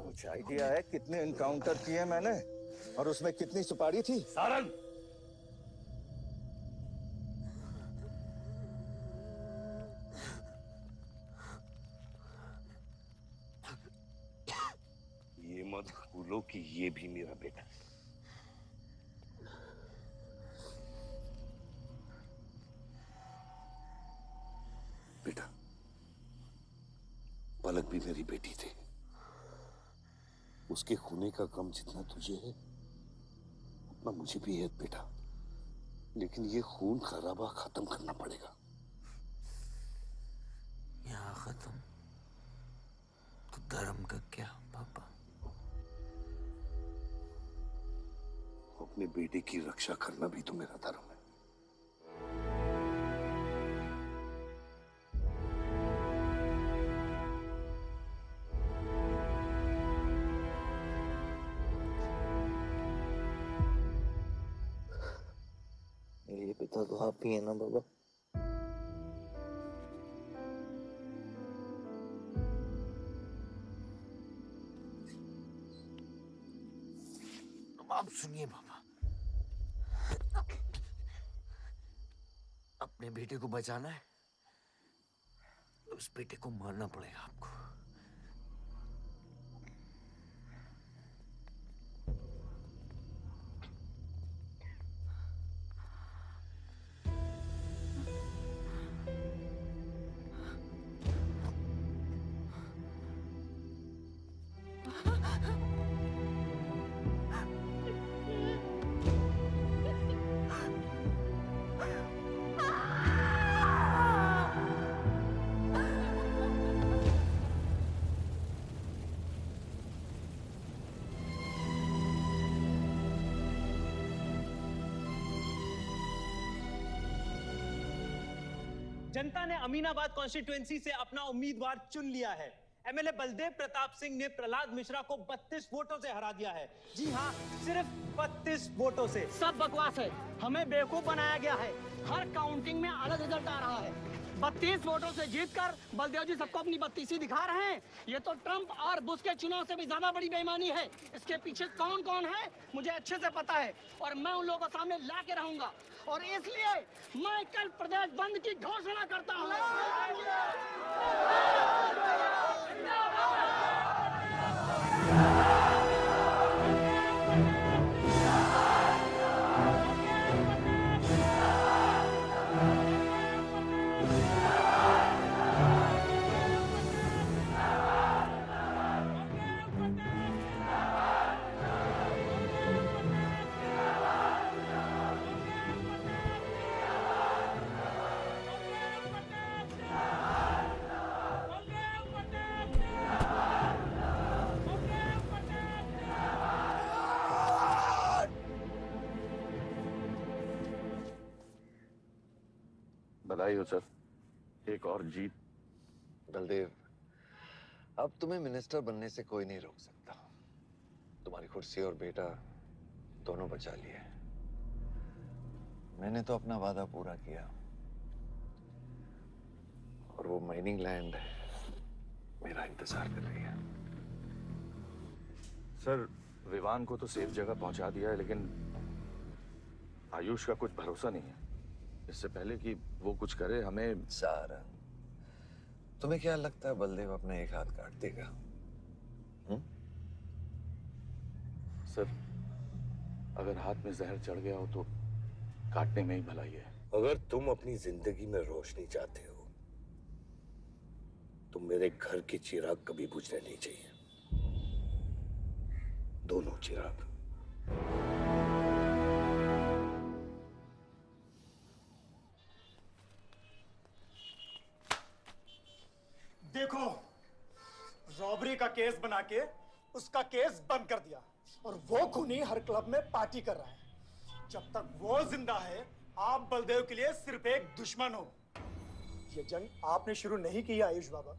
कुछ आइडिया है कितने इनकाउंटर किए मैंने और उसमें कितनी सुपारी थी? सारंग, ये मत भूलो कि ये भी मेरा बेटा है। बेटा, पलक भी मेरी बेटी थी। उसके खूने का गम जितना तुझे है उतना मुझे भी है बेटा, लेकिन ये खून खराबा खत्म करना पड़ेगा। यहाँ खत्म तो धर्म का क्या पापा? अपने बेटे की रक्षा करना भी तो मेरा धर्म है। मेरे पिता तो आप ही है ना बाबा? आप सुनिए बाबा, अपने बेटे को बचाना है तो उस बेटे को मारना पड़ेगा आपको। जनता ने अमीनाबाद कॉन्स्टिट्यूएंसी से अपना उम्मीदवार चुन लिया है। एमएलए बलदेव प्रताप सिंह ने प्रहलाद मिश्रा को 32 वोटों से हरा दिया है। जी हाँ, सिर्फ 32 वोटों से। सब बकवास है, हमें बेवकूफ बनाया गया है। हर काउंटिंग में अलग रिजल्ट आ रहा है। 32 वोटों से जीतकर बलदेव जी सबको अपनी बत्तीसी दिखा रहे हैं। ये तो ट्रंप और बुश के चुनाव से भी ज्यादा बड़ी बेईमानी है। इसके पीछे कौन कौन है मुझे अच्छे से पता है और मैं उन लोगों के सामने ला के रहूंगा और इसलिए मैं कल प्रदेश बंद की घोषणा करता हूँ। बधाई हो सर, एक और जीत बलदेव, अब तुम्हें मिनिस्टर बनने से कोई नहीं रोक सकता। तुम्हारी कुर्सी और बेटा दोनों बचा लिए। मैंने तो अपना वादा पूरा किया और वो माइनिंग लैंड मेरा इंतजार कर रही है। सर, विवान को तो सेफ जगह पहुंचा दिया है, लेकिन आयुष का कुछ भरोसा नहीं है। इससे पहले कि वो कुछ करे, हमें सारा तुम्हें क्या लगता है बलदेव अपना एक हाथ काट देगा? सर, अगर हाथ में जहर चढ़ गया हो तो काटने में ही भलाई है। अगर तुम अपनी जिंदगी में रोशनी चाहते हो तो मेरे घर के चिराग कभी बुझने नहीं चाहिए। दोनों चिराग। देखो, रॉबरी का केस बना के उसका केस बंद कर दिया और वो खूनी हर क्लब में पार्टी कर रहा है। जब तक वो जिंदा है, आप बलदेव के लिए सिर्फ एक दुश्मन हो। ये जंग आपने शुरू नहीं की है आयुष बाबा,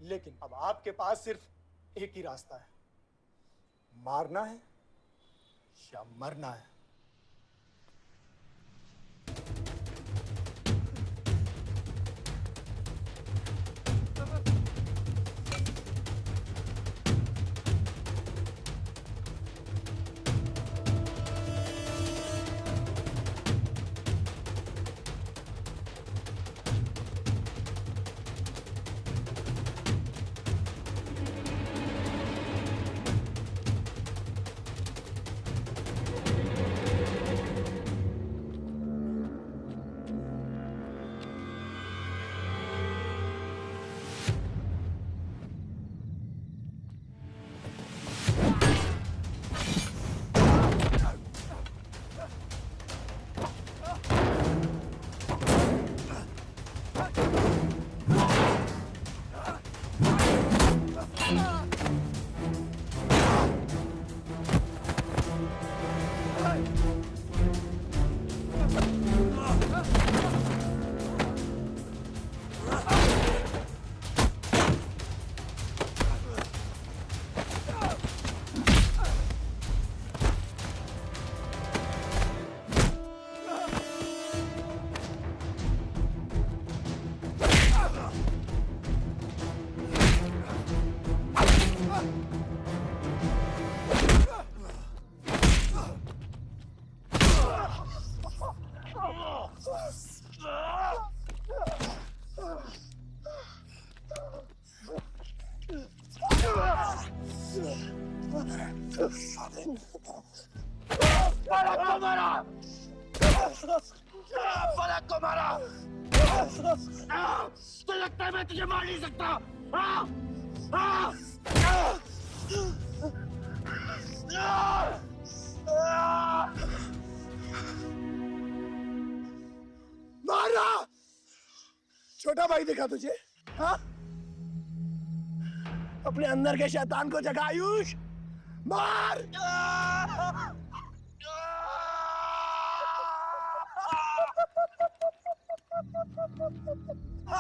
लेकिन अब आपके पास सिर्फ एक ही रास्ता है, मारना है या मरना है। तो लगता है मैं तुझे मार नहीं सकता। मारा छोटा भाई दिखा तुझे, हाँ? अपने अंदर के शैतान को जगा आयुष, मार।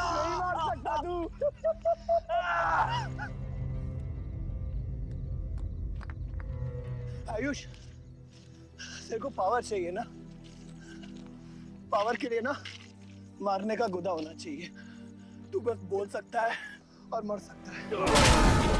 नहीं मार सकता तू। आयुष, तेरे को पावर चाहिए ना? पावर के लिए ना मारने का गुदा होना चाहिए। तू बस बोल सकता है और मर सकता है।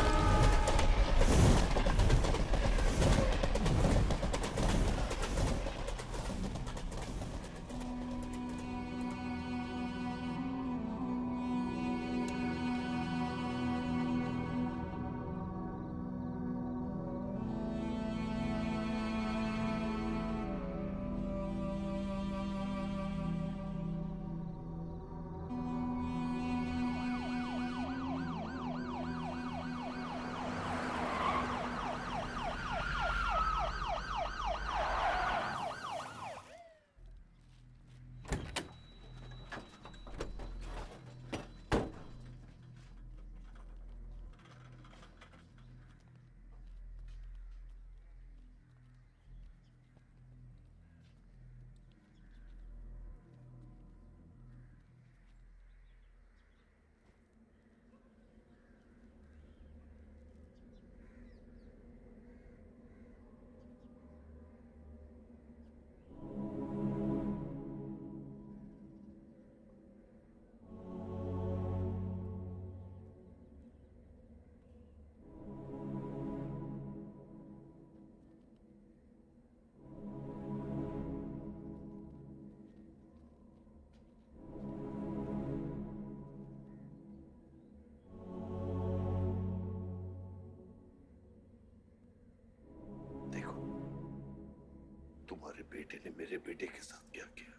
तुम्हारे बेटे ने मेरे बेटे के साथ क्या किया?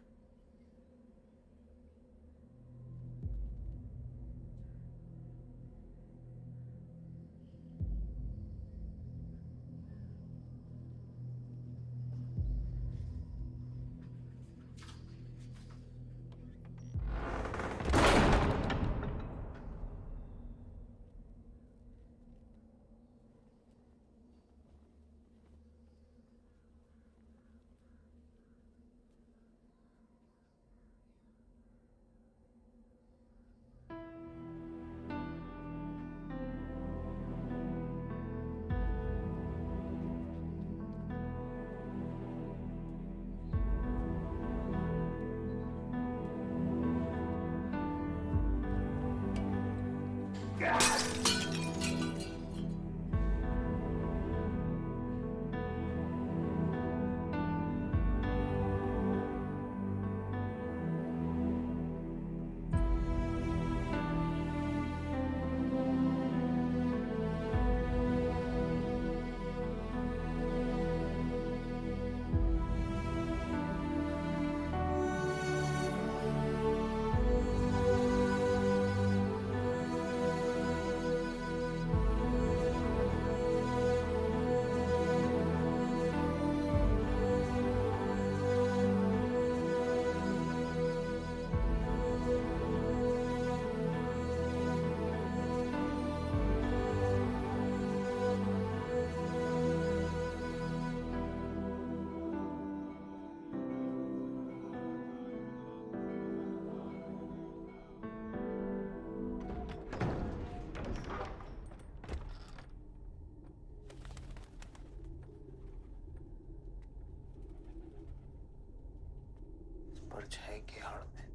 परछाई की आड़ में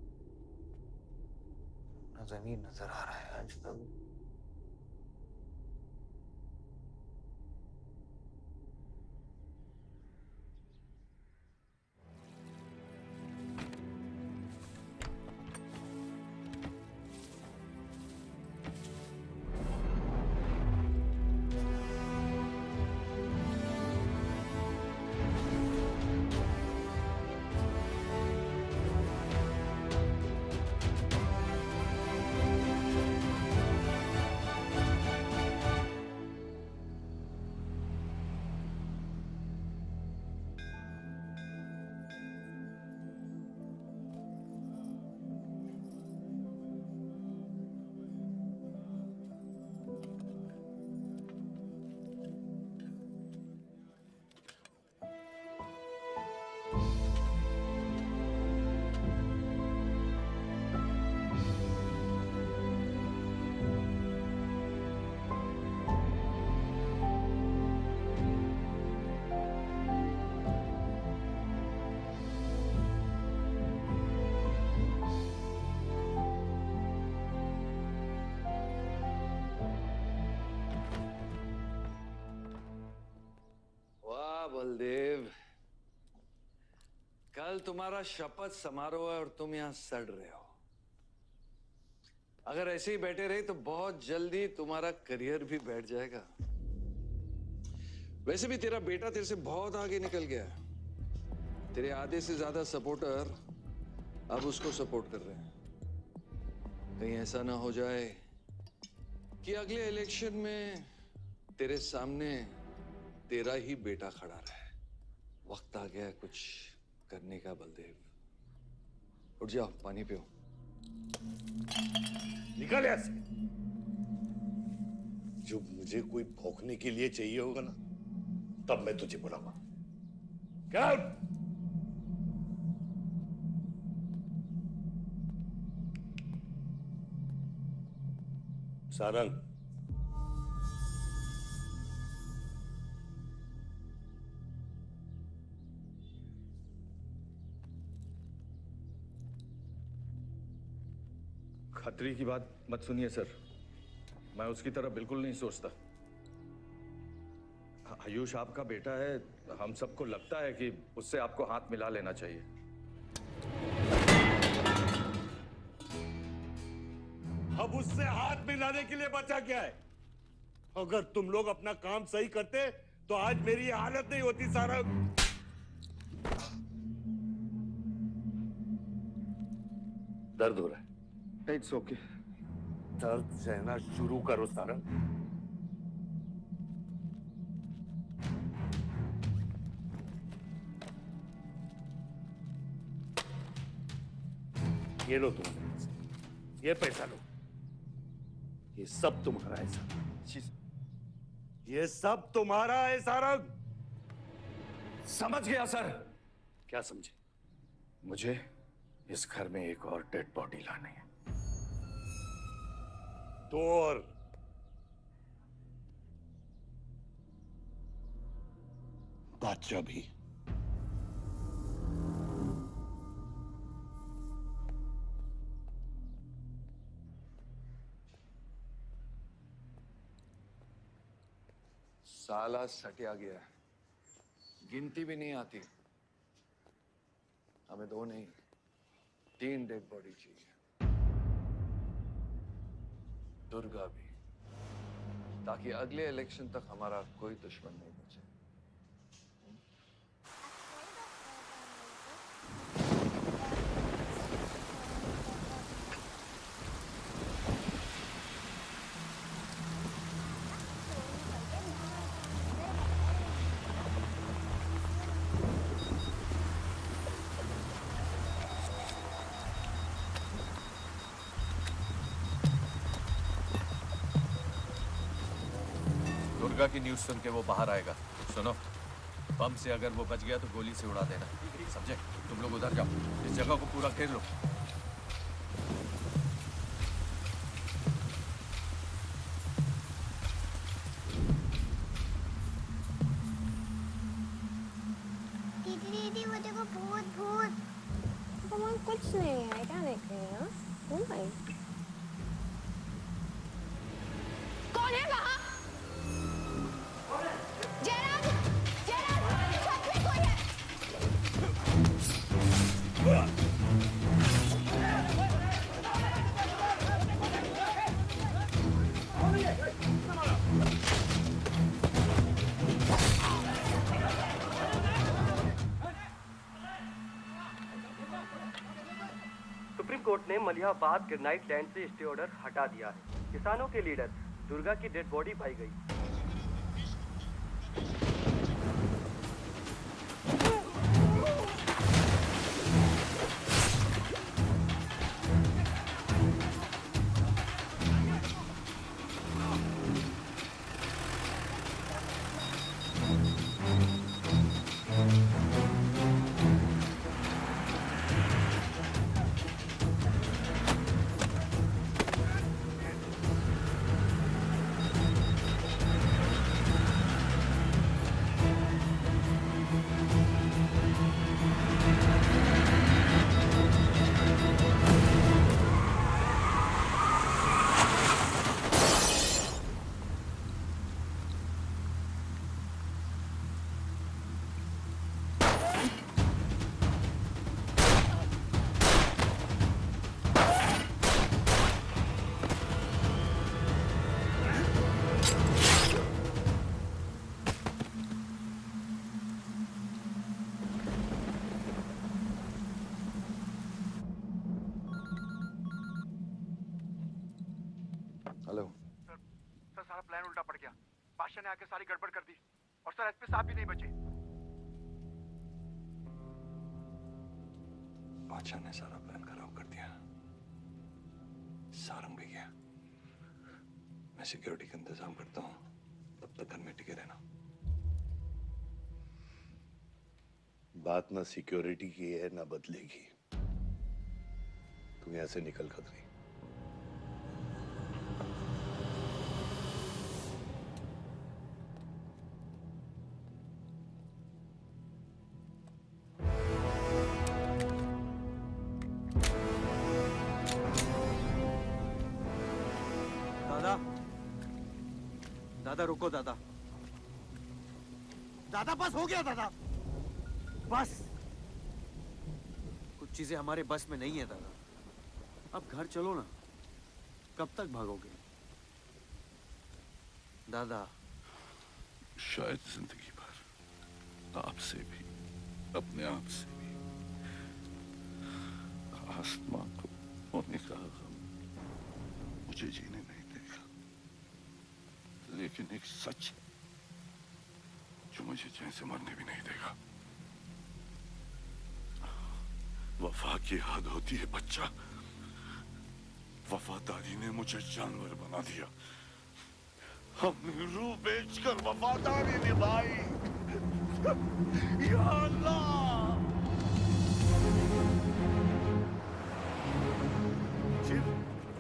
न जमीन नजर आ रहा है आज तक। बलदेव, कल तुम्हारा शपथ समारोह है और तुम यहां सड़ रहे हो। अगर ऐसे ही बैठे रहे तो बहुत जल्दी तुम्हारा करियर भी बैठ जाएगा। वैसे भी तेरा बेटा तेरे से बहुत आगे निकल गया है। तेरे आधे से ज्यादा सपोर्टर अब उसको सपोर्ट कर रहे हैं। कहीं ऐसा ना हो जाए कि अगले इलेक्शन में तेरे सामने तेरा ही बेटा खड़ा रहे। वक्त आ गया है कुछ करने का बलदेव। उठ जाओ, पानी पियो। निकल यहाँ से। जब मुझे कोई भौंकने के लिए चाहिए होगा ना, तब मैं तुझे बुलाऊंगा। क्या? सारंग, खतरी की बात मत सुनिए सर, मैं उसकी तरह बिल्कुल नहीं सोचता। आयुष आपका बेटा है, हम सबको लगता है कि उससे आपको हाथ मिला लेना चाहिए। अब उससे हाथ मिलाने के लिए बचा क्या है? अगर तुम लोग अपना काम सही करते तो आज मेरी ये हालत नहीं होती। सारा दर्द हो रहा है? It's okay. दर्द सहना शुरू करो सारंग। ये लो तुम्हारे पैसे, ये पैसा लो, ये सब तुम्हारा है सारंग, ये सब तुम्हारा है सारंग। समझ गया सर। क्या समझे? मुझे इस घर में एक और डेड बॉडी लानी है। दो और। बादशाह भी। साला सटिया गया है, गिनती भी नहीं आती। हमें 2 नहीं 3 डेड बॉडी चाहिए, दुर्गा भी, ताकि अगले इलेक्शन तक हमारा कोई दुश्मन नहीं बचे। दुर्गा की न्यूज़ सुन के वो बाहर आएगा। सुनो, बम से अगर वो बच गया तो गोली से उड़ा देना, समझे? तुम लोग उधर जाओ, इस जगह को पूरा घेर लो। दीदी वो देखो, भूत भूत। कमान कुछ नहीं है, क्या देख रही है? भाई कौन है वहाँ? जयराज, जयराज, सच में कोई है? सुप्रीम कोर्ट ने मलिहाबाद ग्रेनाइट लैंड से स्टे ऑर्डर हटा दिया है। किसानों के लीडर दुर्गा की डेड बॉडी पाई गई। हेलो सर, सारा प्लान उल्टा पड़ गया। बादशाह ने आके सारी गड़बड़ कर दी और सर एसपी साहब भी नहीं बचे। बादशाह ने सारा प्लान खराब कर दिया। सारंग भी गया। मैं सिक्योरिटी का इंतजाम करता हूँ, तब तक घर में टिके रहना। बात ना सिक्योरिटी की है ना बदलेगी। तुम यहां से निकल खतरी। दादा रुको दादा। दादा बस हो गया दादा, बस। कुछ चीजें हमारे बस में नहीं है दादा। अब घर चलो ना, कब तक भागोगे दादा? शायद जिंदगी भर आपसे भी, अपने आप से भी, आसमां को एक सच जो मुझे चैन से मरने भी नहीं देगा। वफा की हद होती है बच्चा। वफादारी ने मुझे जानवर बना दिया। हमने रूह बेचकर वफादारी निभाई। या अल्लाह। शिव,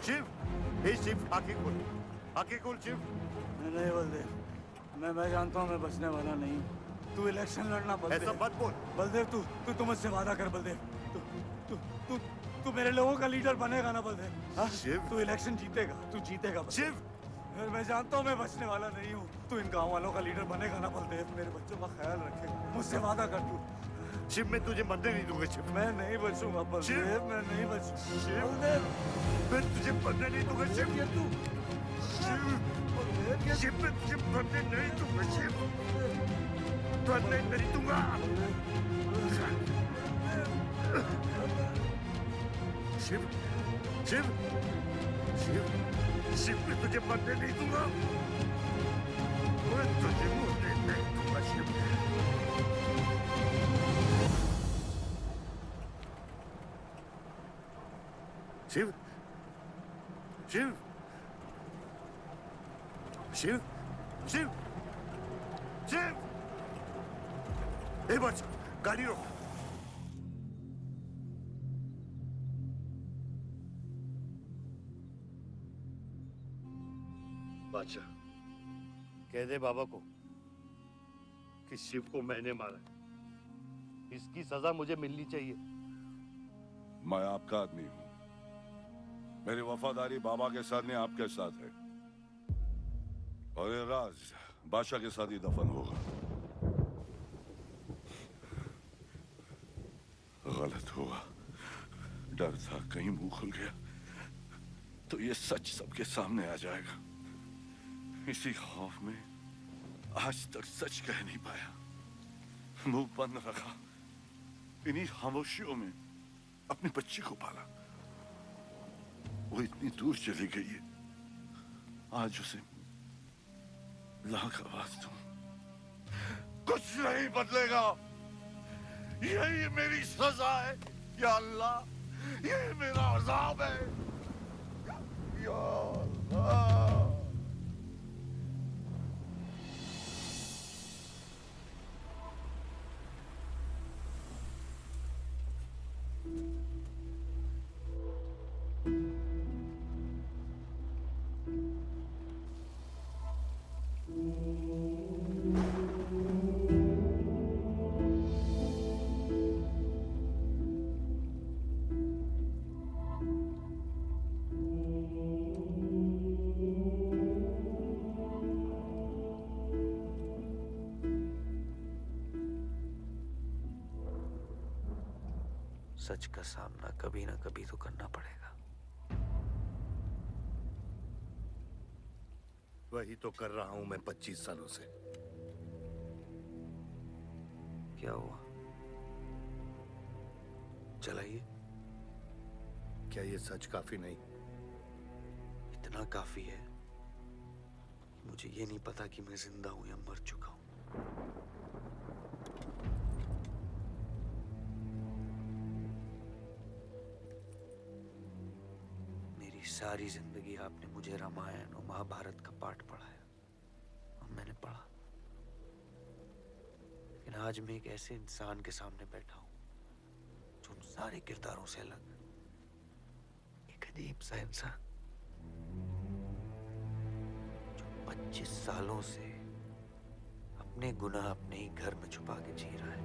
शिव, हे शिव, आंखें खोल, आंखें खोल शिव। नहीं बलदेव, मैं जानता हूँ मैं बचने वाला नहीं। तू इलेक्शन लड़ना बलदेव। ऐसा मत बोल। बलदेव तू मुझसे वादा कर बलदेव। तू मेरे लोगों का लीडर बनेगा ना बलदेव? शिव, तू इलेक्शन जीतेगा, तू जीतेगा शिव। मैं जानता हूँ मैं बचने वाला नहीं हूँ। तू इन गाँव वालों का लीडर बनेगा ना बलदेव? मेरे बच्चों का ख्याल रखेगा, मुझसे वादा कर तू। शिव, मैं तुझे मरने नहीं दूंगा शिव। मैं नहीं बचूंगा बलदेव, मैं नहीं बचूंगा शिव, बलदेव। मैं तुझे मरने नहीं दूंगा शिव। शिव, मैं तुझे मरने नहीं दूंगा शिव। मरने नहीं दूंगा। शिव, शिव, शिव, शिव, मैं तुझे मरने नहीं दूंगा। मैं तुझे मरने नहीं दूंगा शिव। शिव, शिव, शिव, शिव, शिव। ए बच, गाड़ी रोक। बादशाह, कह दे बाबा को कि शिव को मैंने मारा। इसकी सजा मुझे मिलनी चाहिए। मैं आपका आदमी हूं। मेरी वफादारी बाबा के साथ नहीं, आपके साथ है। और ये राज बादशाह के साथ ही दफन होगा। गलत हुआ। डर था कहीं मुंह खुल गया तो ये सच सबके सामने आ जाएगा। इसी खौफ में आज तक सच कह नहीं पाया, मुंह बंद रखा। इन्हीं खामोशियों में अपने बच्चे को पाला। वो इतनी दूर चली गई है, आज उसे लाख आवाज दूं, कुछ नहीं बदलेगा। यही मेरी सजा है या अल्लाह, यही मेरा अज़ाब है या अल्लाह। सच का सामना कभी ना कभी तो करना पड़ेगा। वही तो कर रहा हूं मैं 25 सालों से। क्या हुआ? चलाइए। क्या ये सच काफी नहीं? इतना काफी है। मुझे ये नहीं पता कि मैं जिंदा हूं या मर चुका हूं। मेरी सारी जिंदगी आपने मुझे रामायण और महाभारत का पाठ पढ़ाया और मैंने पढ़ा। लेकिन आज मैं एक ऐसे इंसान के सामने बैठा हूं जो उन सारे किरदारों से अलग, एक अजीब सा इंसान जो 25 सालों से अपने गुनाह अपने ही घर में छुपा के जी रहा है।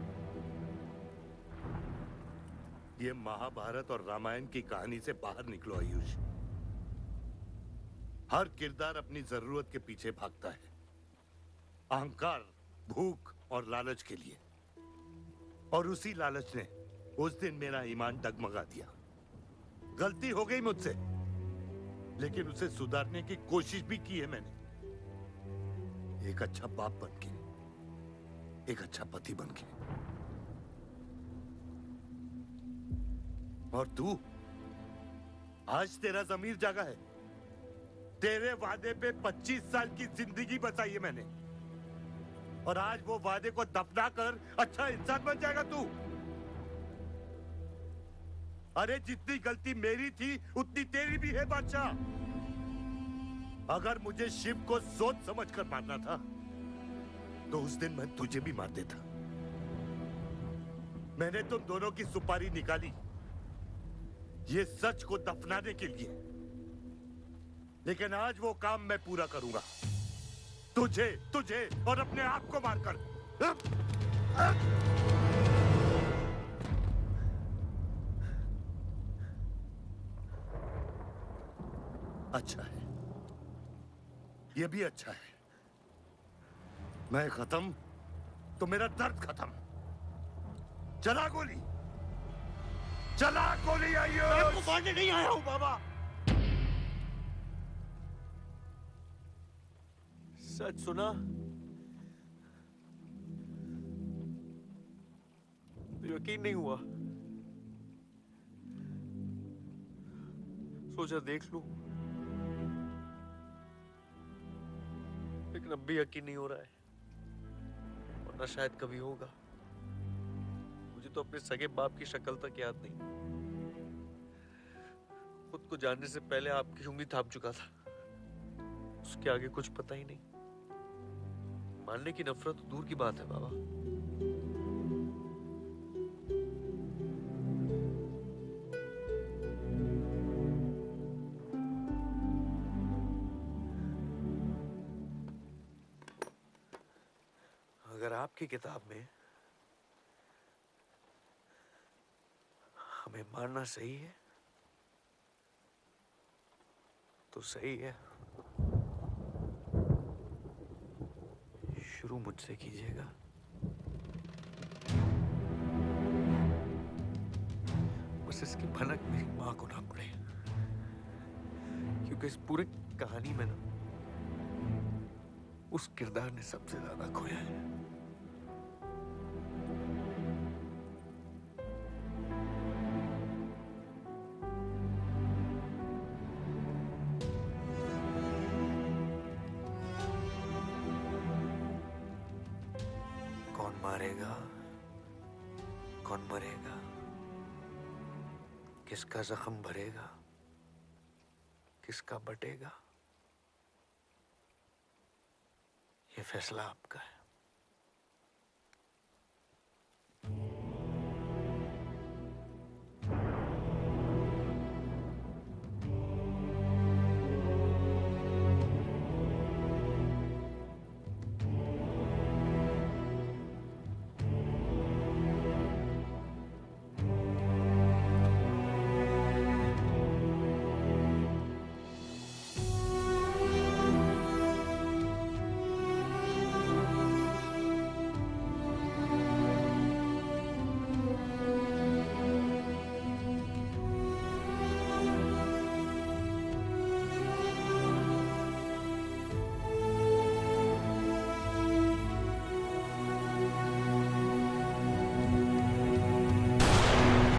ये महाभारत और रामायण की कहानी से बाहर निकलो आयुष। हर किरदार अपनी जरूरत के पीछे भागता है, अहंकार, भूख और लालच के लिए। और उसी लालच ने उस दिन मेरा ईमान डगमगा दिया। गलती हो गई मुझसे, लेकिन उसे सुधारने की कोशिश भी की है मैंने। एक अच्छा बाप बन के, एक अच्छा पति बन के। और तू, आज तेरा ज़मीर जागा है। तेरे वादे पे 25 साल की जिंदगी बचाई है मैंने, और आज वो वादे को दफना कर अच्छा इंसान बन जाएगा तू? अरे जितनी गलती मेरी थी उतनी तेरी भी है बादशाह। अगर मुझे शिव को सोच समझ कर मारना था तो उस दिन मैं तुझे भी मार देता। मैंने तुम दोनों की सुपारी निकाली ये सच को दफनाने के लिए, लेकिन आज वो काम मैं पूरा करूंगा, तुझे तुझे और अपने आप को मारकर। अच्छा है, ये भी अच्छा है। मैं खत्म तो मेरा दर्द खत्म। चला गोली, चला गोली। आइयो, मैं आपको मारने नहीं आया हूं बाबा। सच सुना तो यकीन नहीं हुआ, सोचा देख लूं, लेकिन अब भी यकीन नहीं हो रहा है, वरना शायद कभी होगा। मुझे तो अपने सगे बाप की शक्ल तक याद नहीं। खुद को जानने से पहले आपकी उंगली थाम चुका था, उसके आगे कुछ पता ही नहीं। मानने की नफरत तो दूर की बात है बाबा। अगर आपकी किताब में हमें मारना सही है तो सही है। शुरू मुझसे कीजिएगा। बस इसकी भनक मेरी मां को ना पड़े, क्योंकि इस पूरी कहानी में ना उस किरदार ने सबसे ज्यादा खोया है। कौन मारेगा, कौन मरेगा, किसका जख्म भरेगा, किसका बटेगा, ये फैसला आपका है।